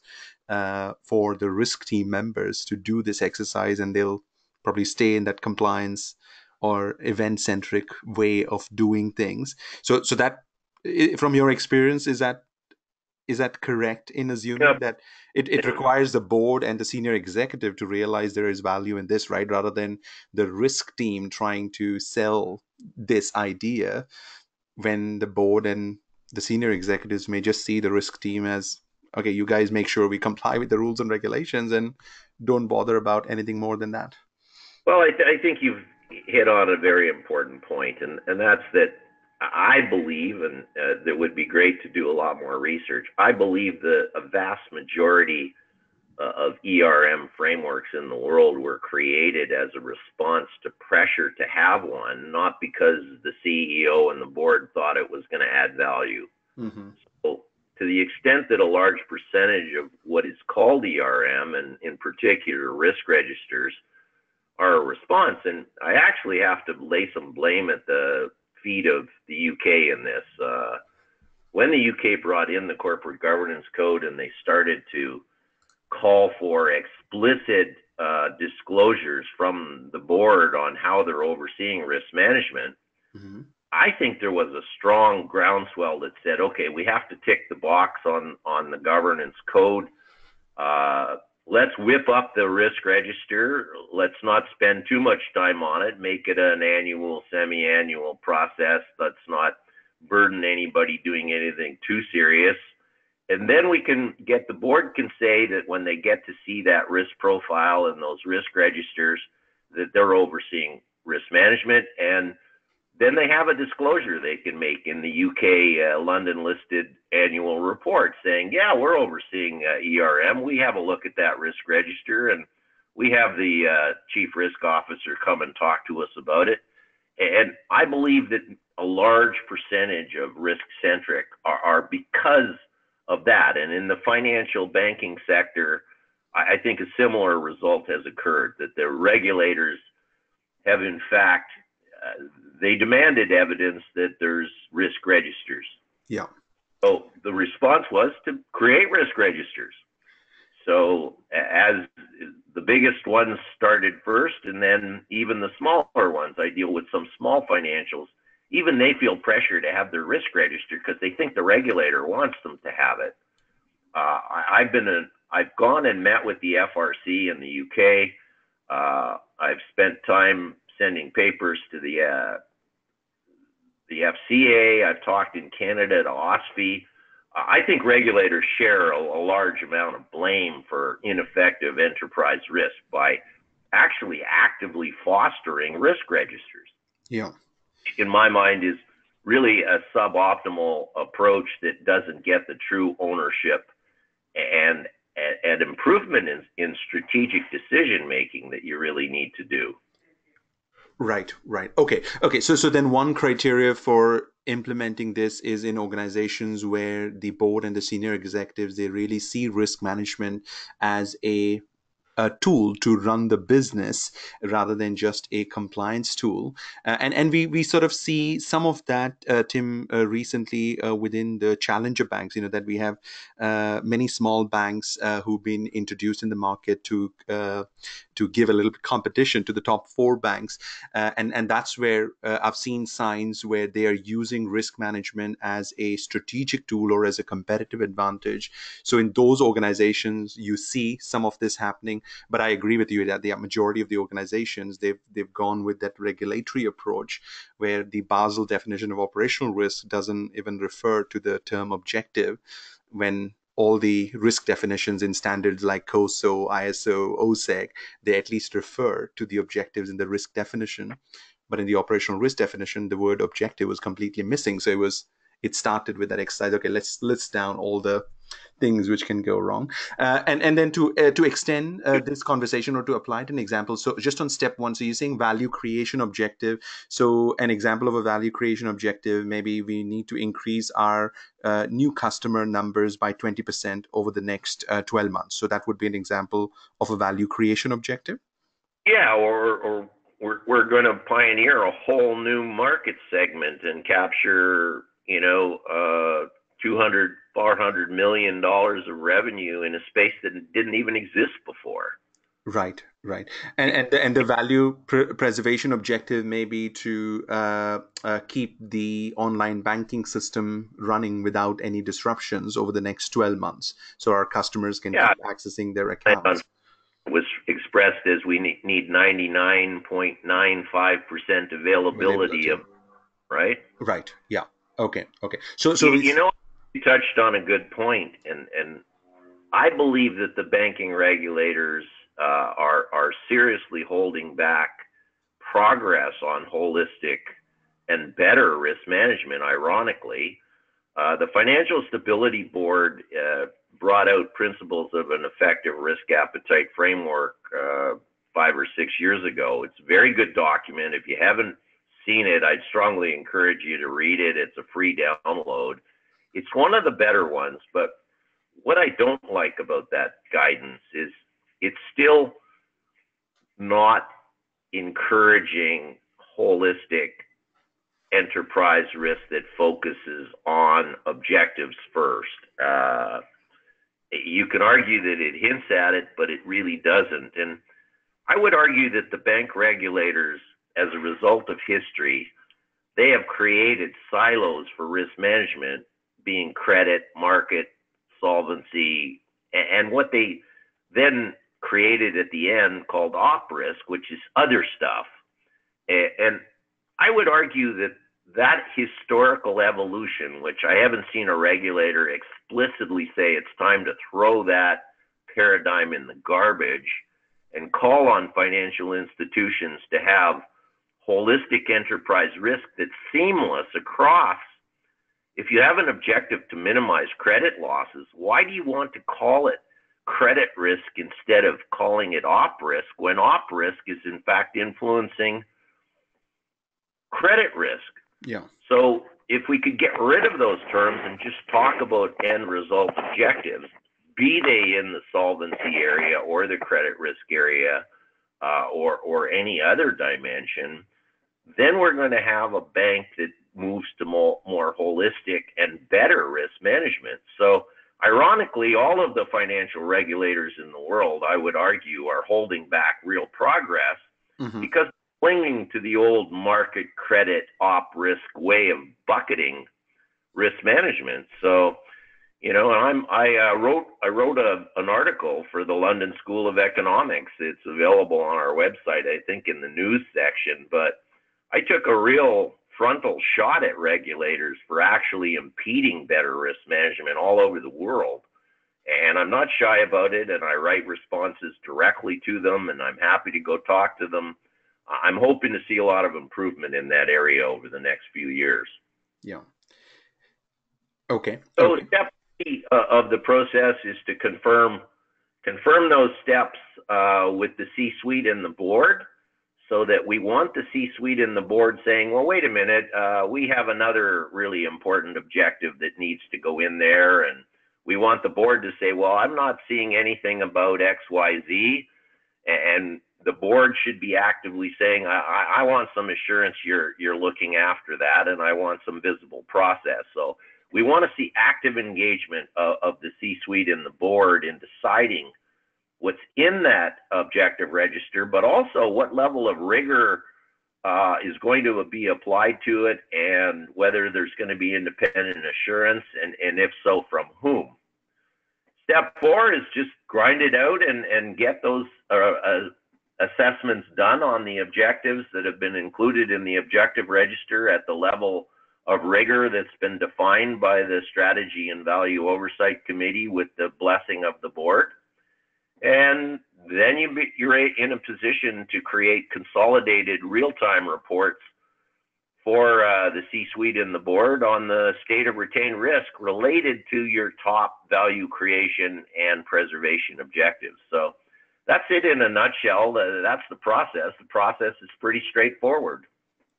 for the risk team members to do this exercise, and they'll probably stay in that compliance or event-centric way of doing things. So that, from your experience, is that correct in assuming that it requires the board and the senior executive to realize there is value in this, right? Rather than the risk team trying to sell this idea, when the board and the senior executives may just see the risk team as, okay, you guys make sure we comply with the rules and regulations and don't bother about anything more than that. Well, I think you've hit on a very important point, and that's that I believe, and that would be great to do a lot more research, I believe that a vast majority of ERM frameworks in the world were created as a response to pressure to have one, not because the CEO and the board thought it was going to add value. Mm-hmm. So to the extent that a large percentage of what is called ERM, and in particular risk registers, are a response, and I actually have to lay some blame at the feet of the UK in this. When the UK brought in the corporate governance code and they started to call for explicit disclosures from the board on how they're overseeing risk management, mm-hmm. I think there was a strong groundswell that said, okay, we have to tick the box on the governance code. Let's whip up the risk register. Let's not spend too much time on it. Make it an annual, semi-annual process. Let's not burden anybody doing anything too serious. And then we can get, the board can say that when they get to see that risk profile and those risk registers, that they're overseeing risk management. And then they have a disclosure they can make in the UK London listed annual report saying, yeah, we're overseeing ERM. We have a look at that risk register, and we have the chief risk officer come and talk to us about it. And I believe that a large percentage of risk centric are because of that. And in the financial banking sector, I think a similar result has occurred, that the regulators have in fact, they demanded evidence that there's risk registers. Yeah. So the response was to create risk registers. So as the biggest ones started first, and then even the smaller ones, I deal with some small financials, even they feel pressure to have their risk register because they think the regulator wants them to have it. I've gone and met with the FRC in the UK. I've spent time sending papers to the FCA. I've talked in Canada to OSFI. I think regulators share a large amount of blame for ineffective enterprise risk by actually actively fostering risk registers. Yeah. In my mind, is really a suboptimal approach that doesn't get the true ownership and improvement in strategic decision making that you really need to do. Right. Okay. So then one criteria for implementing this is in organizations where the board and the senior executives, they really see risk management as a tool to run the business rather than just a compliance tool. And we sort of see some of that, Tim, recently within the challenger banks, that we have many small banks who've been introduced in the market to give a little bit competition to the top four banks. And that's where I've seen signs where they are using risk management as a strategic tool or as a competitive advantage. So in those organizations, you see some of this happening. But I agree with you that the majority of the organizations, they've gone with that regulatory approach where the Basel definition of operational risk doesn't even refer to the term objective, when all the risk definitions in standards like COSO, ISO, OSEC, they at least refer to the objectives in the risk definition. But in the operational risk definition, the word objective was completely missing. So it started with that exercise. Okay, let's list down all the things which can go wrong, and then to extend this conversation or to apply it an example. So just on step one, so you're saying value creation objective. So an example of a value creation objective, maybe we need to increase our new customer numbers by 20% over the next 12 months. So that would be an example of a value creation objective. Yeah, or we're going to pioneer a whole new market segment and capture, 200, $400 million of revenue in a space that didn't even exist before. Right. And the value preservation objective may be to keep the online banking system running without any disruptions over the next 12 months. So our customers can keep accessing their accounts. It was expressed as we need 99.95% availability of, right? Right. Yeah. Okay. So you touched on a good point, and I believe that the banking regulators are seriously holding back progress on holistic and better risk management. Ironically, the Financial Stability Board brought out principles of an effective risk appetite framework 5 or 6 years ago. It's a very good document. If you haven't seen it, I'd strongly encourage you to read it. It's a free download. It's one of the better ones, but what I don't like about that guidance is it's still not encouraging holistic enterprise risk that focuses on objectives first. You can argue that it hints at it, but it really doesn't. And I would argue that the bank regulators, as a result of history, they have created silos for risk management, being credit, market, solvency, and what they then created at the end called op risk, which is other stuff. And I would argue that that historical evolution, which I haven't seen a regulator explicitly say it's time to throw that paradigm in the garbage and call on financial institutions to have holistic enterprise risk that's seamless across. If you have an objective to minimize credit losses, why do you want to call it credit risk instead of calling it op risk when op risk is in fact influencing credit risk? Yeah. So if we could get rid of those terms and just talk about end result objectives, be they in the solvency area or the credit risk area or any other dimension, then we're going to have a bank that moves to more holistic and better risk management. So ironically, all of the financial regulators in the world, I would argue, are holding back real progress because clinging to the old market credit op risk way of bucketing risk management. So, you know, I wrote an article for the London School of Economics. It's available on our website, I think, in the news section. But I took a real frontal shot at regulators for actually impeding better risk management all over the world. And I'm not shy about it, and I write responses directly to them, and I'm happy to go talk to them. I'm hoping to see a lot of improvement in that area over the next few years. Yeah. Okay. So step three of the process is to confirm those steps with the C-suite and the board, so that we want the C-suite and the board saying, well, wait a minute, we have another really important objective that needs to go in there. And we want the board to say, well, I'm not seeing anything about X, Y, Z. And the board should be actively saying, I want some assurance you're looking after that, and I want some visible process. So we want to see active engagement of the C-suite and the board in deciding what's in that objective register, but also what level of rigor is going to be applied to it, and whether there's going to be independent assurance, and if so, from whom. Step 4 is just grind it out and get those assessments done on the objectives that have been included in the objective register at the level of rigor that's been defined by the Strategy and Value Oversight Committee with the blessing of the board. And then you're in a position to create consolidated real-time reports for the C-suite and the board on the state of retained risk related to your top value creation and preservation objectives. So that's it in a nutshell. That's the process. The process is pretty straightforward.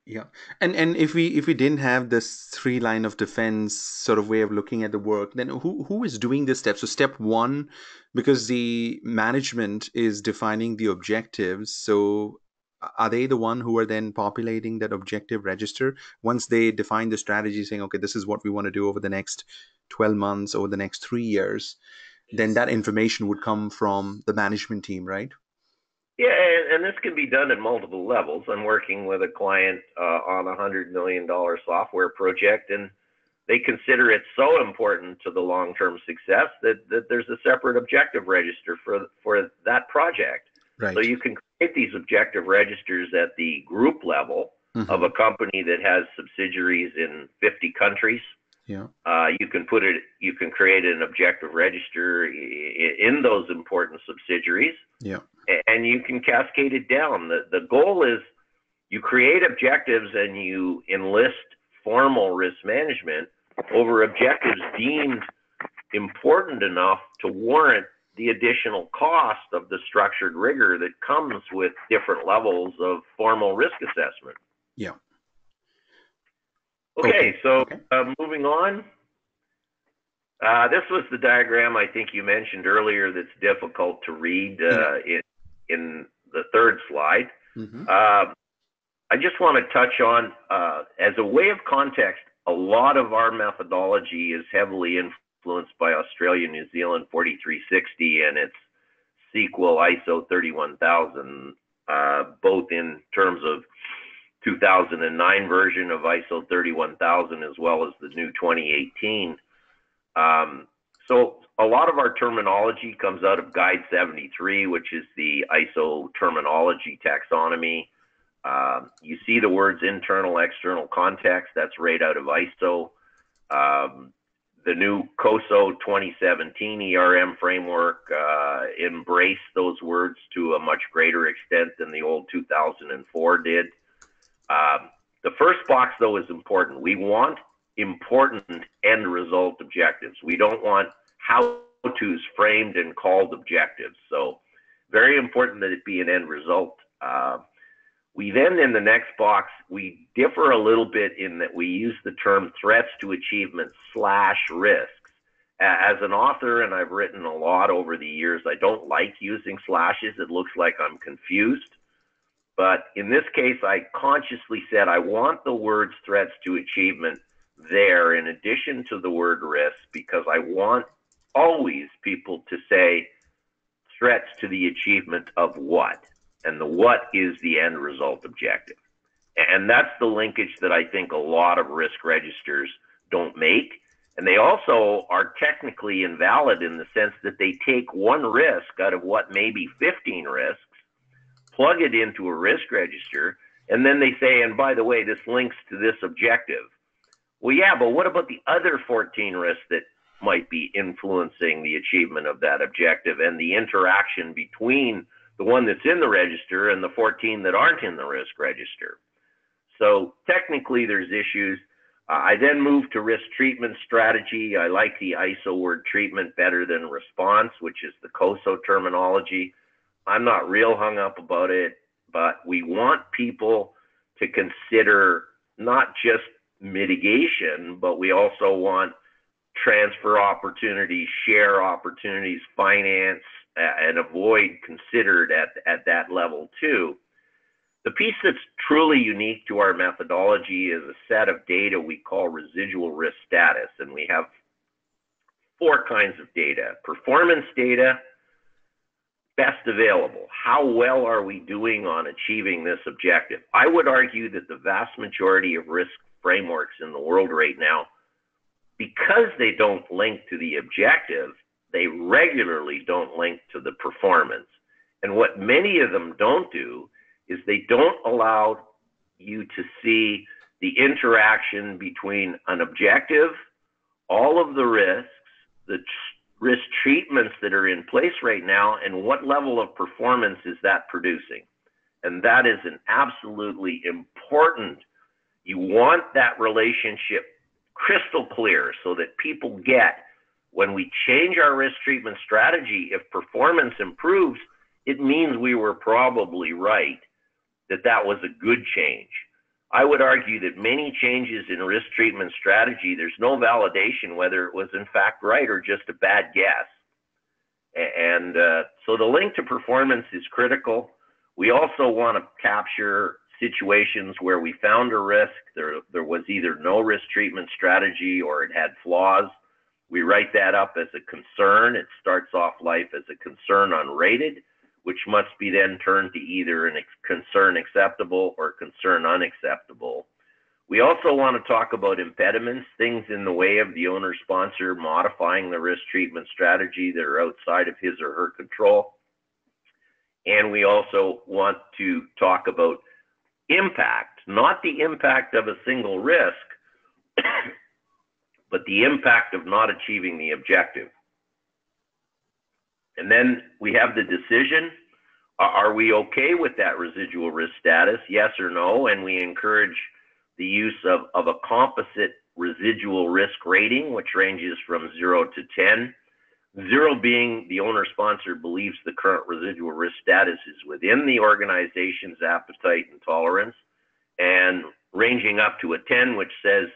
Yeah. And if we didn't have this 3 line of defense sort of way of looking at the work, then who is doing this step? So step 1, because the management is defining the objectives, so are they the one who are then populating that objective register once they define the strategy, saying, okay, this is what we want to do over the next 12 months, over the next 3 years, then that information would come from the management team, right? Yeah, and this can be done at multiple levels. I'm working with a client on a $100 million software project, and they consider it so important to the long-term success that there's a separate objective register for that project. Right. So you can create these objective registers at the group level of a company that has subsidiaries in 50 countries. Yeah. You can create an objective register in those important subsidiaries. Yeah. And you can cascade it down. The goal is you create objectives and you enlist formal risk management over objectives deemed important enough to warrant the additional cost of the structured rigor that comes with different levels of formal risk assessment. Yeah. Okay. So moving on. This was the diagram I think you mentioned earlier that's difficult to read in the third slide. I just want to touch on, as a way of context, a lot of our methodology is heavily influenced by Australia, New Zealand 4360 and its sequel ISO 31000, both in terms of 2009 version of ISO 31000 as well as the new 2018. So a lot of our terminology comes out of Guide 73, which is the ISO terminology taxonomy. You see the words internal, external context. That's right out of ISO. The new COSO 2017 ERM framework embraced those words to a much greater extent than the old 2004 did. The first box, though, is important. We want important end result objectives. We don't want how-tos framed and called objectives. So very important that it be an end result. We then, in the next box, we differ a little bit in that we use the term threats to achievement / risks. As an author, and I've written a lot over the years, I don't like using slashes. It looks like I'm confused. But in this case, I consciously said I want the words threats to achievement there in addition to the word risk, because I want always people to say threats to the achievement of what? And the what is the end result objective. And that's the linkage that I think a lot of risk registers don't make. And they also are technically invalid in the sense that they take one risk out of what may be 15 risks, plug it into a risk register, and then they say, and by the way, this links to this objective. Well, yeah, but what about the other 14 risks that might be influencing the achievement of that objective and the interaction between the one that's in the register and the 14 that aren't in the risk register? So technically there's issues. I then moved to risk treatment strategy. I like the ISO word treatment better than response, which is the COSO terminology. I'm not real hung up about it, but we want people to consider not just mitigation, but we also want transfer opportunities, share opportunities, finance, and avoid considered at that level too. The piece that's truly unique to our methodology is a set of data we call residual risk status, and we have 4 kinds of data. Performance data, best available. How well are we doing on achieving this objective? I would argue that the vast majority of risk frameworks in the world right now, because they don't link to the objective, they regularly don't link to the performance. And what many of them don't do is they don't allow you to see the interaction between an objective, all of the risks, the risk treatments that are in place right now, and what level of performance is that producing. And that is an absolutely important, you want that relationship crystal clear so that people get, when we change our risk treatment strategy, if performance improves, it means we were probably right, that was a good change. I would argue that many changes in risk treatment strategy, there's no validation whether it was in fact right or just a bad guess. And so the link to performance is critical. We also want to capture situations where we found a risk, there was either no risk treatment strategy or it had flaws. We write that up as a concern. It starts off life as a concern unrated, which must be then turned to either a concern acceptable or concern unacceptable. We also want to talk about impediments, things in the way of the owner sponsor modifying the risk treatment strategy that are outside of his or her control. And we also want to talk about impact, not the impact of a single risk, but the impact of not achieving the objective. And then we have the decision. Are we okay with that residual risk status? Yes or no? And we encourage the use of a composite residual risk rating, which ranges from 0 to 10. 0 being the owner sponsor believes the current residual risk status is within the organization's appetite and tolerance, and ranging up to a 10, which says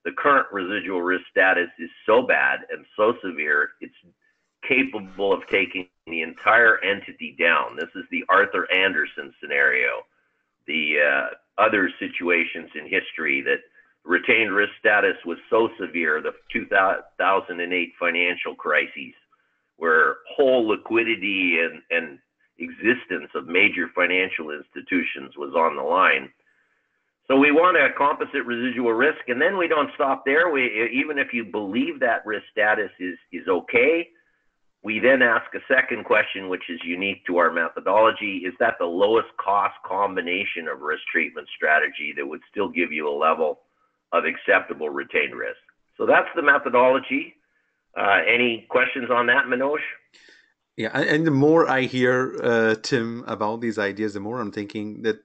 the current residual risk status is so bad and so severe, it's capable of taking the entire entity down. This is the Arthur Andersen scenario. The other situations in history that retained risk status was so severe, the 2008 financial crises, where whole liquidity and existence of major financial institutions was on the line. So we want a composite residual risk, and then we don't stop there. Even if you believe that risk status is okay, We then ask a second question, which is unique to our methodology. Is that the lowest cost combination of risk treatment strategy that would still give you a level of acceptable retained risk? So that's the methodology. Any questions on that, Manoj? Yeah, and the more I hear, Tim, about these ideas, the more I'm thinking that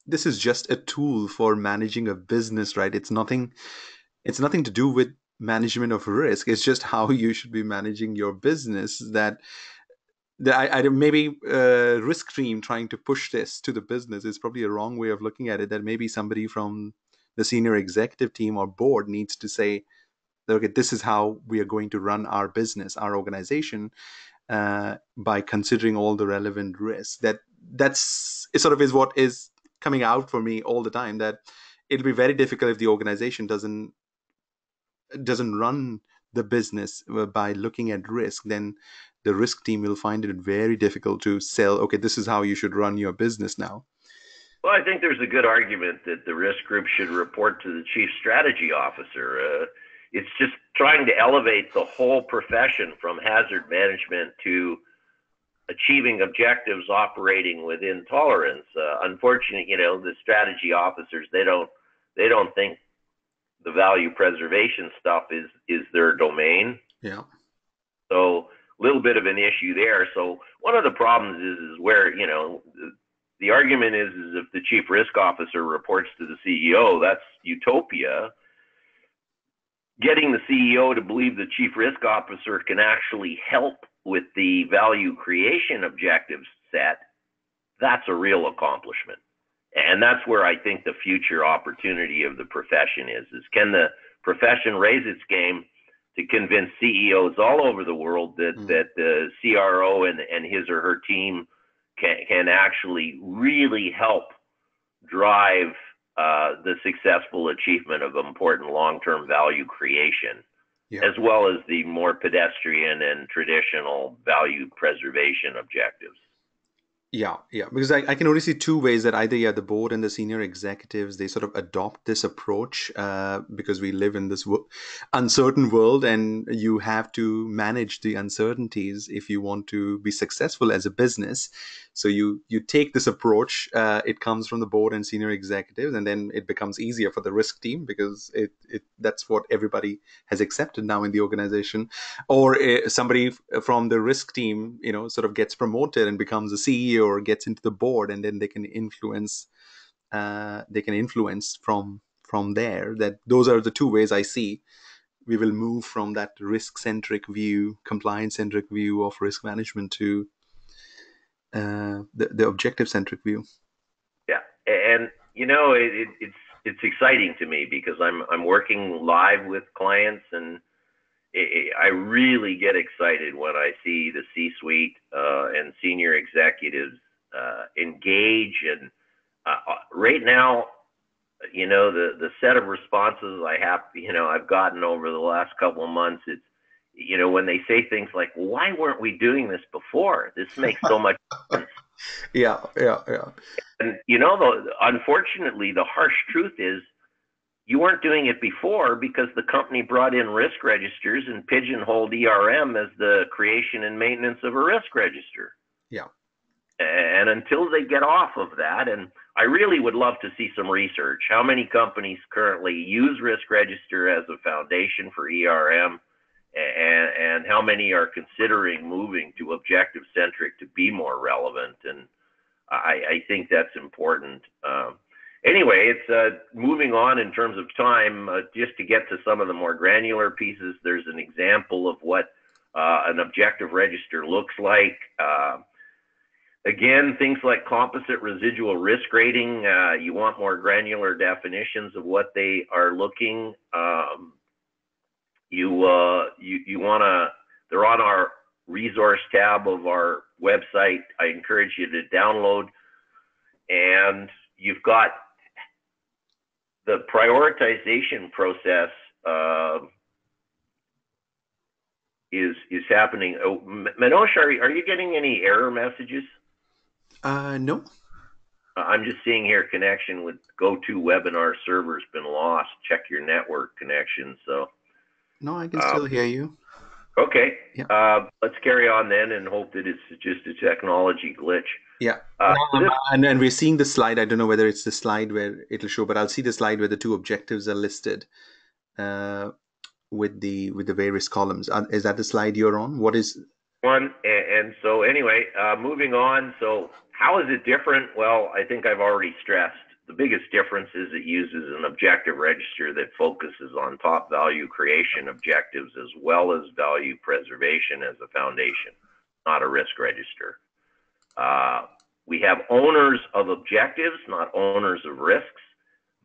this is just a tool for managing a business, right? It's nothing to do with management of risk. It's just how you should be managing your business. That I maybe risk team trying to push this to the business is probably a wrong way of looking at it. That maybe somebody from the senior executive team or board needs to say, okay, this is how we are going to run our business, our organization, by considering all the relevant risks. That's it. Sort of is what is coming out for me all the time. That it'll be very difficult if the organization doesn't run the business by looking at risk. Then the risk team will find it very difficult to sell. Okay, this is how you should run your business now. Well, I think there's a good argument that the risk group should report to the chief strategy officer. It's just trying to elevate the whole profession from hazard management to achieving objectives operating within tolerance. Unfortunately, the strategy officers, they don't think the value preservation stuff is their domain. Yeah. So a little bit of an issue there. So one of the problems is where, the argument is if the chief risk officer reports to the CEO, that's utopia. Getting the CEO to believe the chief risk officer can actually help with the value creation objectives set, that's a real accomplishment. And that's where I think the future opportunity of the profession is can the profession raise its game to convince CEOs all over the world that the CRO and his or her team can actually really help drive the successful achievement of important long-term value creation, as well as the more pedestrian and traditional value preservation objectives. Yeah, because I can only see two ways that either the board and the senior executives, they sort of adopt this approach because we live in this uncertain world, and you have to manage the uncertainties if you want to be successful as a business. So you take this approach. It comes from the board and senior executives, and then it becomes easier for the risk team because that's what everybody has accepted now in the organization. Or somebody from the risk team, sort of gets promoted and becomes a CEO or gets into the board, and then they can influence. From there. That those are the two ways I see we will move from that risk-centric view, compliance-centric view of risk management to the objective-centric view. Yeah, and it's exciting to me because I'm working live with clients, and I really get excited when I see the C-suite and senior executives engage. And right now, the set of responses I've gotten over the last couple of months, it's, when they say things like, why weren't we doing this before? This makes so much sense. Yeah. And, unfortunately, the harsh truth is you weren't doing it before because the company brought in risk registers and pigeonholed ERM as the creation and maintenance of a risk register. Yeah. And until they get off of that, and I really would love to see some research. How many companies currently use risk register as a foundation for ERM, and how many are considering moving to objective centric to be more relevant? And I think that's important. Anyway, it's moving on in terms of time, just to get to some of the more granular pieces. There's an example of what an objective register looks like. Again, things like composite residual risk rating, you want more granular definitions of what they are looking. You want to, they're on our resource tab of our website. I encourage you to download, and you've got the prioritization process is happening. Oh, Manoj, are you getting any error messages? No. I'm just seeing here connection with GoToWebinar server's been lost. Check your network connection. So no, I can still hear you. Okay. Yeah. Let's carry on then and hope that it's just a technology glitch. Yeah. So this And we're seeing the slide. I don't know whether it's the slide where it'll show, but I'll see the slide where the two objectives are listed uh, with the various columns. Is that the slide you're on? What is? one, and so anyway, moving on. So how is it different? Well, I think I've already stressed the biggest difference is it uses an objective register that focuses on top value creation objectives as well as value preservation as a foundation, not a risk register. We have owners of objectives, not owners of risks.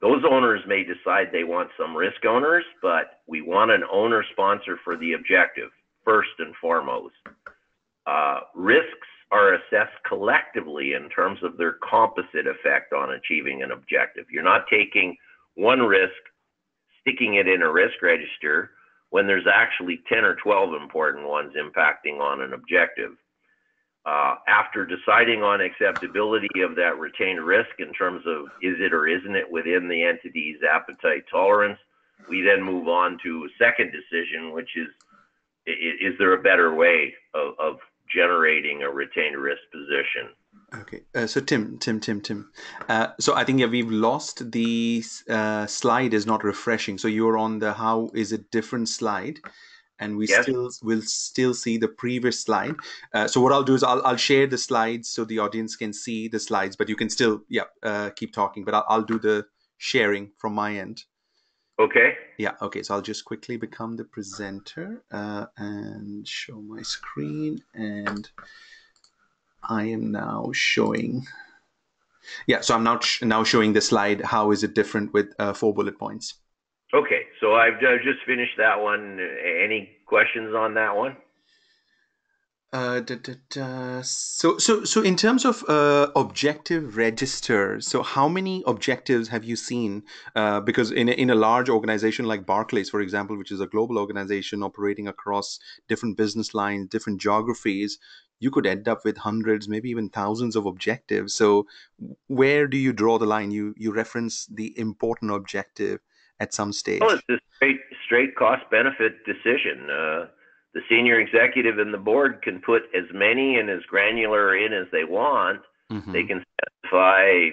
Those owners may decide they want some risk owners, but we want an owner sponsor for the objective first and foremost. Risks are assessed collectively in terms of their composite effect on achieving an objective. You're not taking one risk, sticking it in a risk register when there's actually 10 or 12 important ones impacting on an objective. After deciding on acceptability of that retained risk in terms of is it or isn't it within the entity's appetite tolerance, we then move on to a second decision, which is there a better way of generating a retained risk position? Okay. So Tim. So I think, yeah, we've lost the slide is not refreshing. So you're on the how is it different slide, and we Yes. still will still see the previous slide. So what I'll do is I'll share the slides so the audience can see the slides, but you can still keep talking. But I'll do the sharing from my end. Okay. Yeah. Okay. So I'll just quickly become the presenter and show my screen, and I am now showing. Yeah. So I'm now showing the slide. How is it different with 4 bullet points? Okay. So I've just finished that one. Any questions on that one? So in terms of objective register, so how many objectives have you seen? Because in a large organization like Barclays, for example, which is a global organization operating across different business lines, different geographies, you could end up with hundreds, maybe even thousands of objectives. So where do you draw the line? You reference the important objective at some Well, stage. it's a straight cost benefit decision. The senior executive and the board can put as many and as granular in as they want. They Hmm. can specify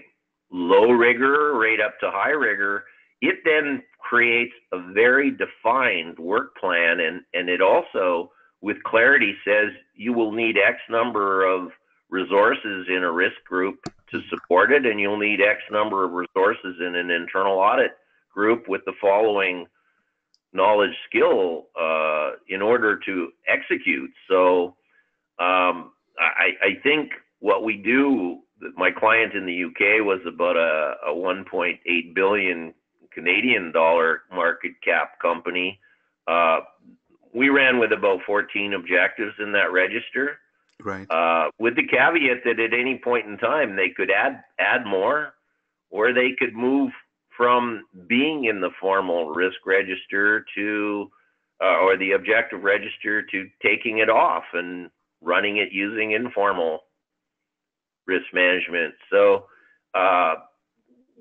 low rigor right up to high rigor. It then creates a very defined work plan, and it also, with clarity, says you will need X number of resources in a risk group to support it, and you'll need X number of resources in an internal audit group with the following knowledge skill in order to execute. So I think what we do, my client in the UK was about a 1.8 billion Canadian dollar market cap company. We ran with about 14 objectives in that register, Right. with the caveat that at any point in time they could add more, or they could move from being in the formal risk register to, or the objective register to taking it off and running it using informal risk management. So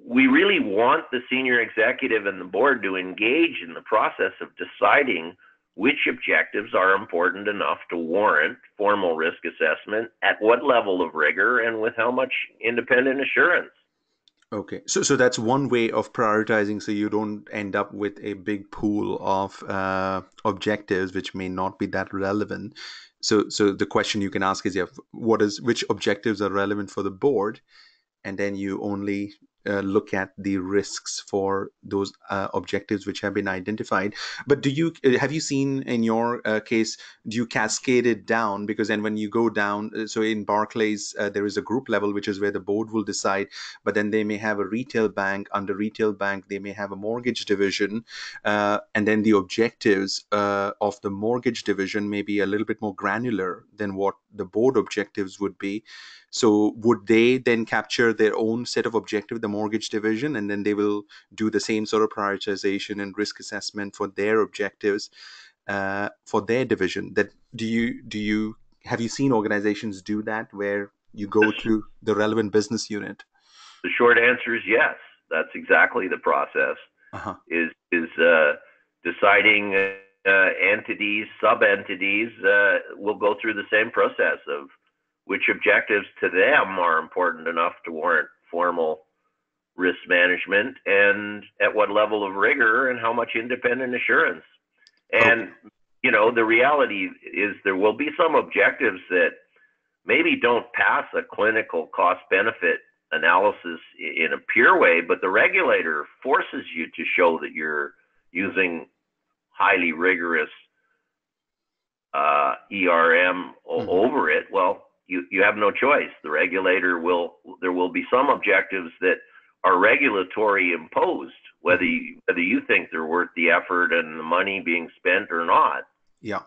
we really want the senior executive and the board to engage in the process of deciding which objectives are important enough to warrant formal risk assessment, at what level of rigor, and with how much independent assurance. Okay, so that's one way of prioritizing, so you don't end up with a big pool of objectives which may not be that relevant. So the question you can ask is, yeah, which objectives are relevant for the board, and then you only look at the risks for those objectives which have been identified. But have you seen in your case, do you cascade it down? Because then when you go down, so in Barclays there is a group level, which is where the board will decide, but then they may have a retail bank. Under retail bank they may have a mortgage division, and then the objectives of the mortgage division may be a little bit more granular than what the board objectives would be. So would they then capture their own set of objective, the mortgage division, and then they will do the same sort of prioritization and risk assessment for their objectives for their division? That do you have you seen organizations do that where you go to the relevant business unit? The short answer is yes. That's exactly the process. Uh-huh. Is deciding entities, sub-entities, will go through the same process of which objectives to them are important enough to warrant formal risk management, and at what level of rigor and how much independent assurance. And, the reality is there will be some objectives that maybe don't pass a clinical cost-benefit analysis in a pure way, but the regulator forces you to show that you're using highly rigorous ERM over it. Well, you have no choice. The regulator there will be some objectives that are regulatory imposed, whether you think they're worth the effort and the money being spent or not. Yeah.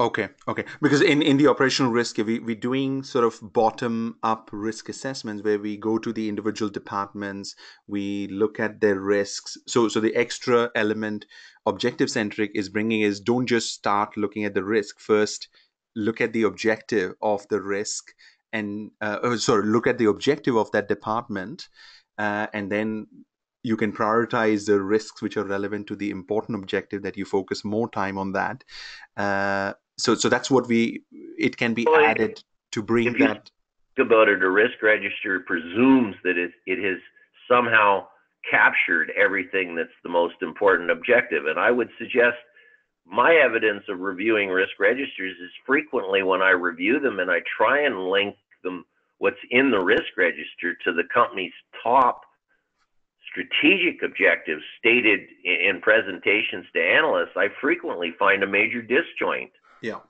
Okay. Because in the operational risk, we're doing sort of bottom-up risk assessments where we go to the individual departments, we look at their risks. So the extra element, objective-centric, is bringing is don't just start looking at the risk. First, look at the objective of the risk and look at the objective of that department, and then you can prioritize the risks which are relevant to the important objective that you focus more time on that. So that's what it can be added to bring if you that. Think about it, a risk register presumes that it has somehow captured everything that's the most important objective. And I would suggest my evidence of reviewing risk registers is frequently when I review them and I try and link them, what's in the risk register, to the company's top strategic objectives stated in presentations to analysts, I frequently find a major disjoint. Yeah.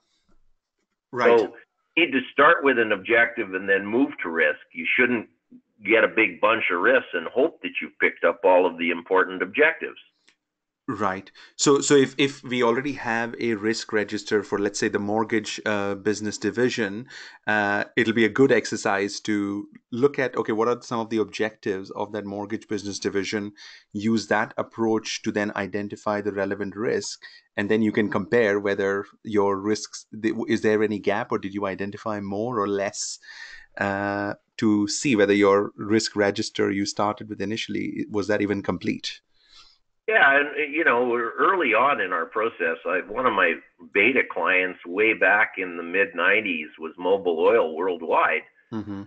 Right. So you need to start with an objective and then move to risk. You shouldn't get a big bunch of risks and hope that you've picked up all of the important objectives. Right. So if we already have a risk register for, let's say, the mortgage business division, it'll be a good exercise to look at, okay, what are some of the objectives of that mortgage business division? Use that approach to then identify the relevant risk. And then you can compare whether your risks, is there any gap, or did you identify more or less, to see whether your risk register you started with initially, was that even complete? Yeah, and early on in our process, one of my beta clients way back in the mid '90s was Mobil Oil Worldwide. Mm-hmm.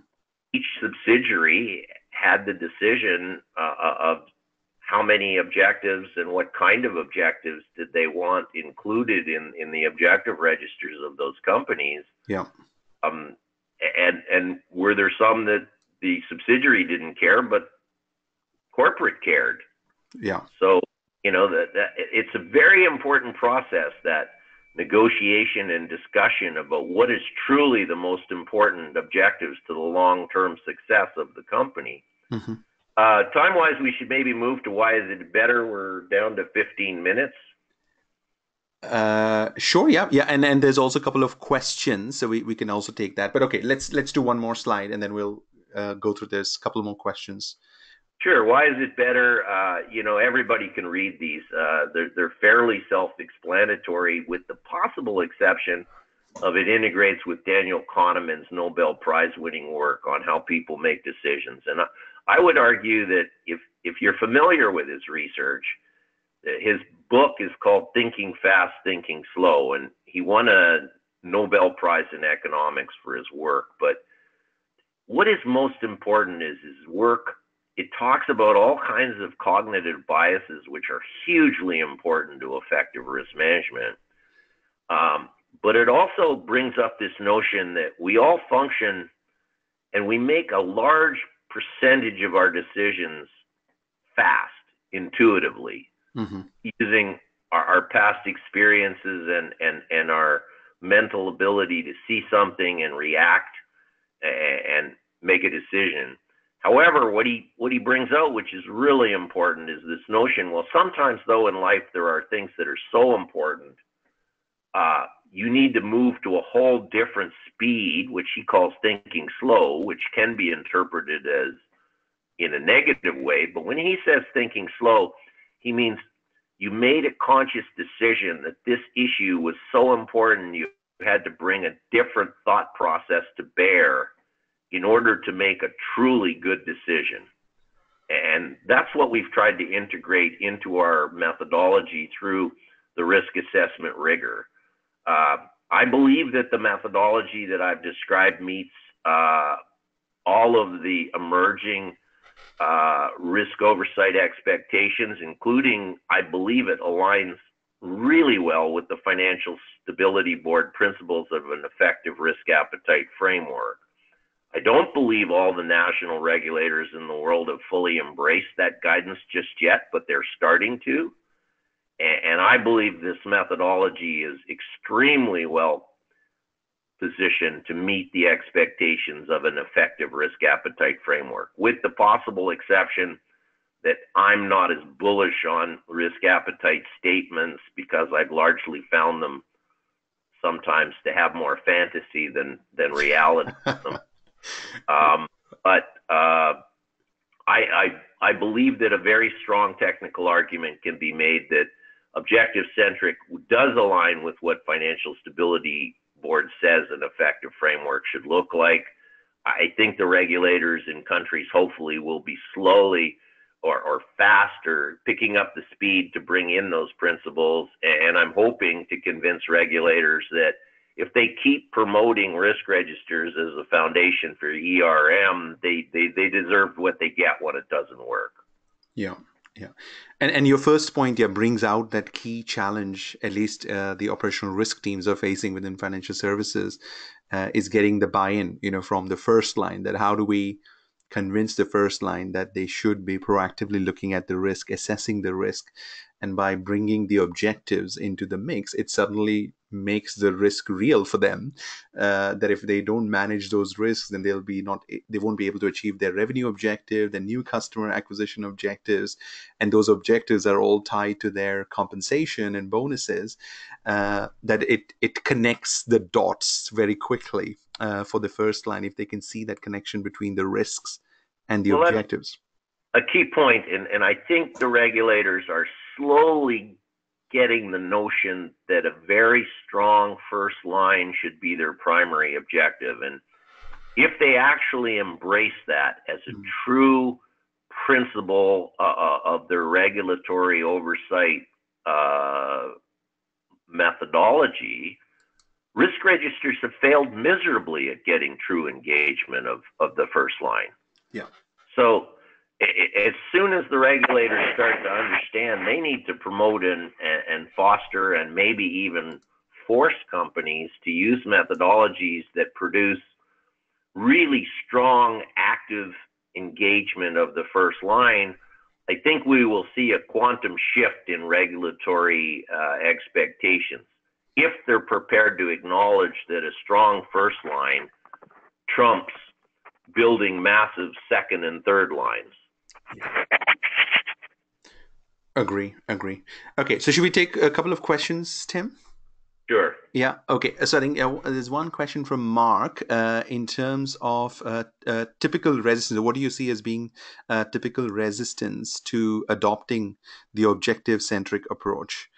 Each subsidiary had the decision of how many objectives and what kind of objectives did they want included in the objective registers of those companies. Yeah. And were there some that the subsidiary didn't care, but corporate cared? Yeah. So, that it's a very important process, that negotiation and discussion about what is truly the most important objectives to the long-term success of the company. Mm-hmm. Time-wise, we should maybe move to why is it better. We're down to 15 minutes. Sure. Yeah. And there's also a couple of questions, so we can also take that. But okay, let's do one more slide, and then we'll go through this couple more questions. Sure. Why is it better? Everybody can read these. They're fairly self-explanatory, with the possible exception of it integrates with Daniel Kahneman's Nobel Prize-winning work on how people make decisions. And I would argue that if you're familiar with his research, his book is called Thinking Fast, Thinking Slow, and he won a Nobel Prize in economics for his work. But what is most important is his work. It talks about all kinds of cognitive biases, which are hugely important to effective risk management. But it also brings up this notion that we all function and we make a large percentage of our decisions fast, intuitively, mm-hmm. using our past experiences and our mental ability to see something and react and make a decision. However, what he brings out, which is really important, is this notion, well, sometimes, though, in life, there are things that are so important, you need to move to a whole different speed, which he calls thinking slow, which can be interpreted as in a negative way. But when he says thinking slow, he means you made a conscious decision that this issue was so important, you had to bring a different thought process to bear in order to make a truly good decision. And that's what we've tried to integrate into our methodology through the the risk assessment rigor. I believe that the methodology that I've described meets all of the emerging risk oversight expectations, including, I believe it aligns really well with the Financial Stability Board principles of an effective risk appetite framework. I don't believe all the national regulators in the world have fully embraced that guidance just yet, but they're starting to. And I believe this methodology is extremely well positioned to meet the expectations of an effective risk appetite framework, with the possible exception that I'm not as bullish on risk appetite statements because I've largely found them sometimes to have more fantasy than reality. But I believe that a very strong technical argument can be made that objective-centric does align with what Financial Stability Board says an effective framework should look like. I think the regulators in countries hopefully will be slowly or faster picking up the speed to bring in those principles. And I'm hoping to convince regulators that if they keep promoting risk registers as a foundation for ERM, they deserve what they get when it doesn't work. Yeah. Yeah. And your first point brings out that key challenge, at least the operational risk teams are facing within financial services, is getting the buy-in, from the first line. That how do we convince the first line that they should be proactively looking at the risk, assessing the risk, and by bringing the objectives into the mix, it suddenly makes the risk real for them. That if they don't manage those risks, then they won't be able to achieve their revenue objective, their new customer acquisition objectives, and those objectives are all tied to their compensation and bonuses. That it connects the dots very quickly for the first line if they can see that connection between the risks and the objectives. A key point, and I think the regulators are slowly getting the notion that a very strong first line should be their primary objective. And if they actually embrace that as a true principle of their regulatory oversight methodology, risk registers have failed miserably at getting true engagement of the first line. Yeah. So as soon as the regulators start to understand, they need to promote and foster and maybe even force companies to use methodologies that produce really strong, active engagement of the first line. I think we will see a quantum shift in regulatory expectations if they're prepared to acknowledge that a strong first line trumps building massive second and third lines. Agree. Okay, so should we take a couple of questions, Tim? Sure. Yeah. Okay. So I think there's one question from Mark in terms of typical resistance. What do you see as being typical resistance to adopting the objective-centric approach?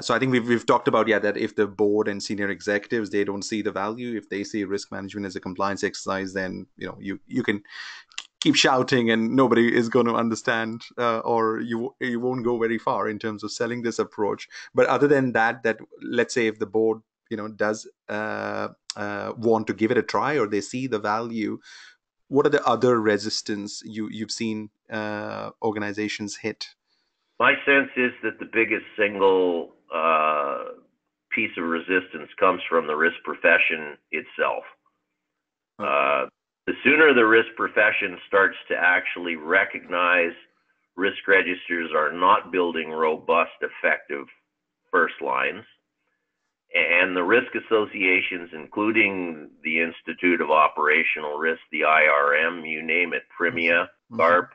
So I think we've talked about that if the board and senior executives, they don't see the value, if they see risk management as a compliance exercise, then you can keep shouting and nobody is going to understand, or you won't go very far in terms of selling this approach. But other than that let's say if the board does want to give it a try, or they see the value, what are the other resistance you've seen organizations hit? My sense is that the biggest single piece of resistance comes from the risk profession itself. The sooner the risk profession starts to actually recognize risk registers are not building robust, effective first lines, and the risk associations, including the Institute of Operational Risk, the IRM, you name it, Primia, GARP,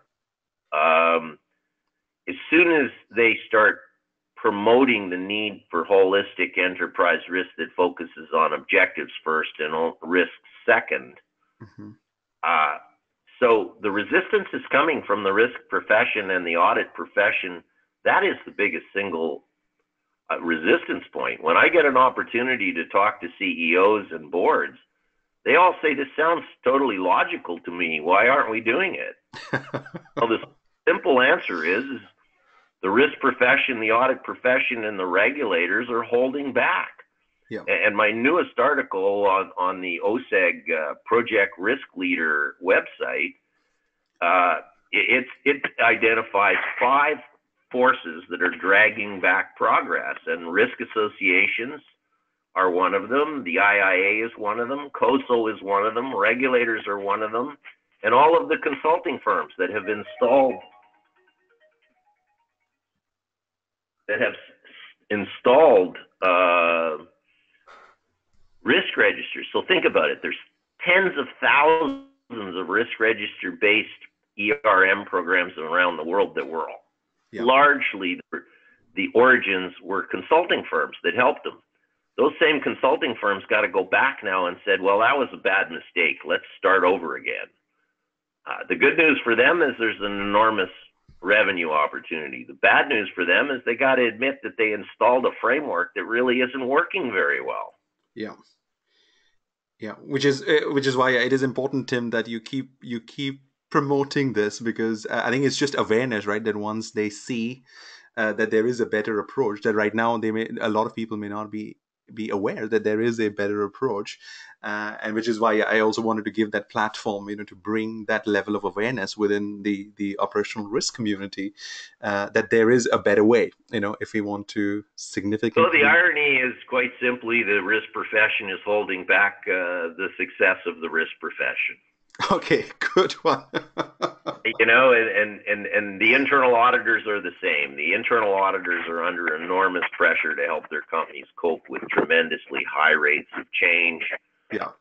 as soon as they start promoting the need for holistic enterprise risk that focuses on objectives first and risk second, so the resistance is coming from the risk profession and the audit profession. That is the biggest single resistance point. When I get an opportunity to talk to CEOs and boards, they all say, this sounds totally logical to me. Why aren't we doing it? Well, the simple answer is the risk profession, the audit profession, and the regulators are holding back. Yeah. And my newest article on the OSEG Project Risk Leader website, it identifies 5 forces that are dragging back progress, and risk associations are one of them. The IIA is one of them. COSO is one of them. Regulators are one of them. And all of the consulting firms that have installed risk registers. So think about it. There's tens of thousands of risk register-based ERM programs around the world that were largely the origins were consulting firms that helped them. Those same consulting firms got to go back now and said, well, that was a bad mistake. Let's start over again. The good news for them is there's an enormous revenue opportunity. The bad news for them is they got to admit that they installed a framework that really isn't working very well. Yeah. Yeah, which is why it is important, Tim, that you keep promoting this, because I think it's just awareness, right? That once they see that there is a better approach, that right now a lot of people may not be aware that there is a better approach, and which is why I also wanted to give that platform, to bring that level of awareness within the operational risk community, that there is a better way, if we want to significantly. So the irony is quite simply the risk profession is holding back the success of the risk profession. Okay, good one. And the internal auditors are the same. The internal auditors are under enormous pressure to help their companies cope with tremendously high rates of change. Yeah.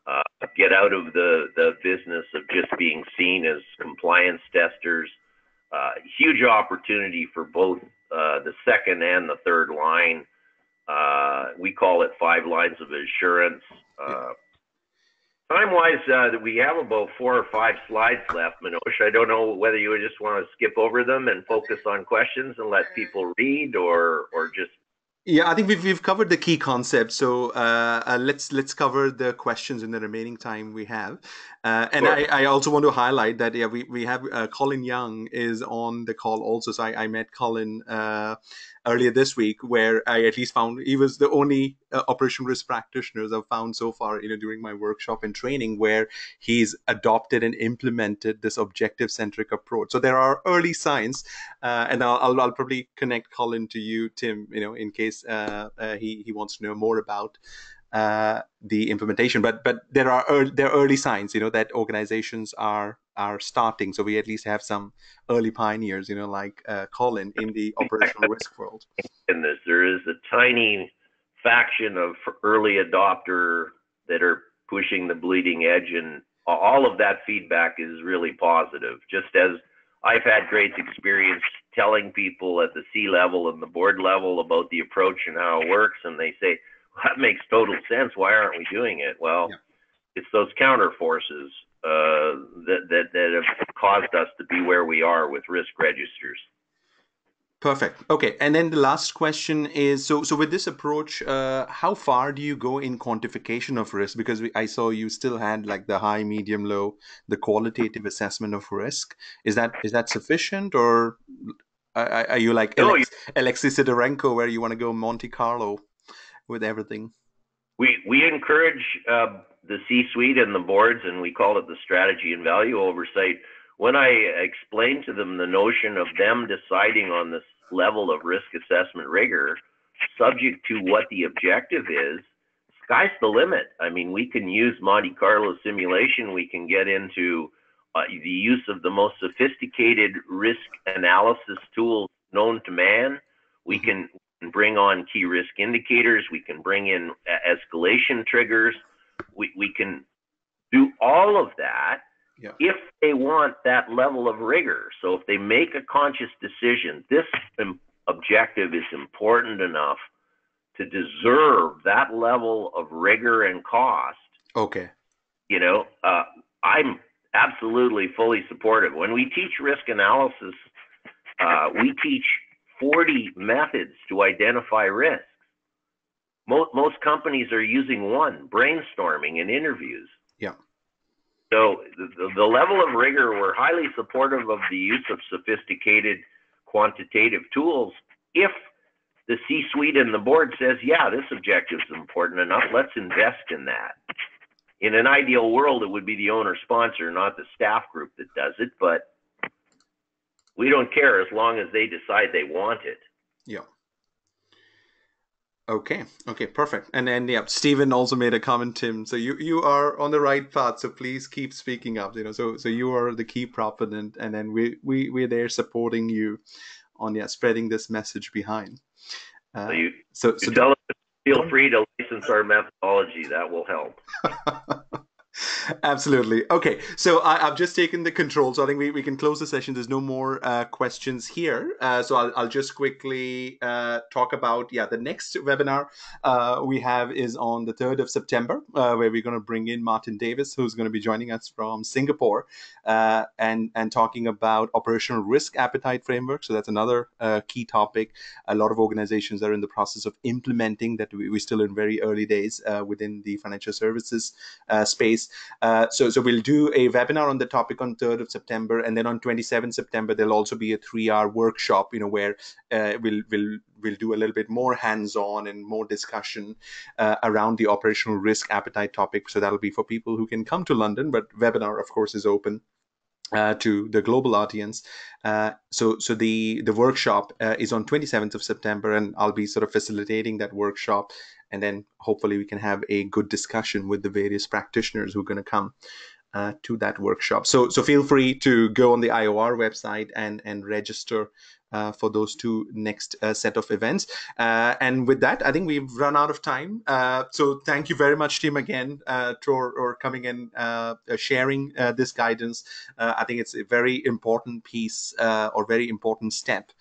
Get out of the business of just being seen as compliance testers. Huge opportunity for both the second and the third line. We call it 5 lines of assurance. Time-wise, we have about 4 or 5 slides left, Manoj. I don't know whether you just want to skip over them and focus on questions and let people read, or just. Yeah, I think we've covered the key concepts. So let's cover the questions in the remaining time we have. And sure. I also want to highlight that we have Colin Young is on the call also. So I met Colin earlier this week, where I at least found he was the only operational risk practitioners I've found so far, during my workshop and training, where he's adopted and implemented this objective-centric approach. So there are early signs, and I'll probably connect Colin to you, Tim, in case he wants to know more about the implementation. But there are early signs, that organizations are starting. So we at least have some early pioneers, like Colin in the operational risk world. In this, there is a tiny faction of early adopter that are pushing the bleeding edge, and all of that feedback is really positive. Just as I've had great experience telling people at the C-level and the board level about the approach and how it works, and they say, well, that makes total sense. Why aren't we doing it? Well, It's those counter forces that have caused us to be where we are with risk registers. Perfect. Okay. And then the last question is, so with this approach, how far do you go in quantification of risk? Because I saw you still had like the high, medium, low, the qualitative assessment of risk. Is that sufficient, or are you like Alexis Sidorenko, where you want to go Monte Carlo with everything? We encourage the C-suite and the boards, and we call it the strategy and value oversight. When I explain to them the notion of them deciding on this level of risk assessment rigor, subject to what the objective is, sky's the limit. I mean, we can use Monte Carlo simulation. We can get into the use of the most sophisticated risk analysis tools known to man. We can bring on key risk indicators. We can bring in escalation triggers. We can do all of that. Yeah. If they want that level of rigor. So if they make a conscious decision, this objective is important enough to deserve that level of rigor and cost. Okay. I'm absolutely fully supportive. When we teach risk analysis, we teach 40 methods to identify risks. Most companies are using one, brainstorming and interviews. Yeah. So the level of rigor, we're highly supportive of the use of sophisticated quantitative tools if the C-suite and the board says, yeah, this objective is important enough, let's invest in that. In an ideal world, it would be the owner sponsor, not the staff group that does it, but we don't care as long as they decide they want it. Yeah. Okay, perfect. And then Stephen also made a comment, Tim. So you are on the right path. So please keep speaking up. So you are the key proponent, and then we're there supporting you on spreading this message behind. So tell us to feel free to license our methodology. That will help. Absolutely. Okay, so I've just taken the control, so I think we can close the session. There's no more questions here. So I'll just quickly talk about, the next webinar we have is on the 3rd of September, where we're going to bring in Martin Davis, who's going to be joining us from Singapore, and talking about operational risk appetite framework. So that's another key topic. A lot of organizations are in the process of implementing that. We're still in very early days within the financial services space. So we'll do a webinar on the topic on 3rd of September, and then on 27th September there'll also be a 3-hour workshop, where we'll do a little bit more hands-on and more discussion around the operational risk appetite topic. So that'll be for people who can come to London, but webinar, of course, is open to the global audience. So the workshop is on 27th of September, and I'll be sort of facilitating that workshop. And then hopefully we can have a good discussion with the various practitioners who are going to come to that workshop. So feel free to go on the IOR website and register for those two next set of events. And with that, I think we've run out of time. So thank you very much, Tim, again, for coming and sharing this guidance. I think it's a very important piece or very important step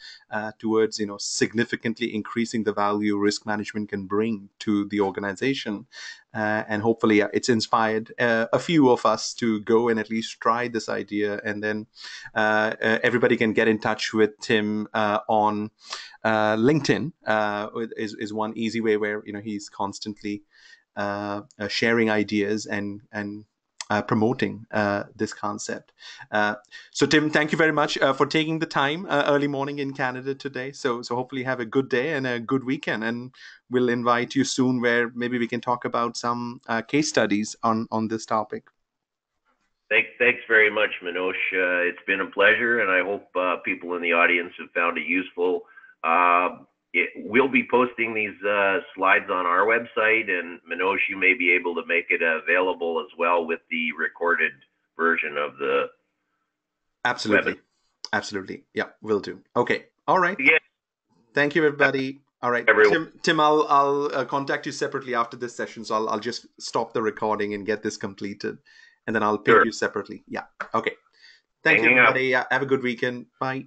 towards significantly increasing the value risk management can bring to the organization. And hopefully it's inspired a few of us to go and at least try this idea. And then everybody can get in touch with Tim on LinkedIn is one easy way where he's constantly sharing ideas and promoting this concept. So Tim, thank you very much for taking the time early morning in Canada today. So hopefully have a good day and a good weekend, and we'll invite you soon where maybe we can talk about some case studies on this topic. Thanks very much, Manoj. It's been a pleasure, and I hope people in the audience have found it useful. We'll be posting these slides on our website, and Manoj, you may be able to make it available as well with the recorded version of the Absolutely. webinar. Absolutely. Yeah, will do. Okay. All right. Yeah. Thank you, everybody. All right, Tim, I'll contact you separately after this session. So I'll just stop the recording and get this completed, and then I'll ping you separately. Yeah. Okay. Thank you, everybody. Have a good weekend. Bye.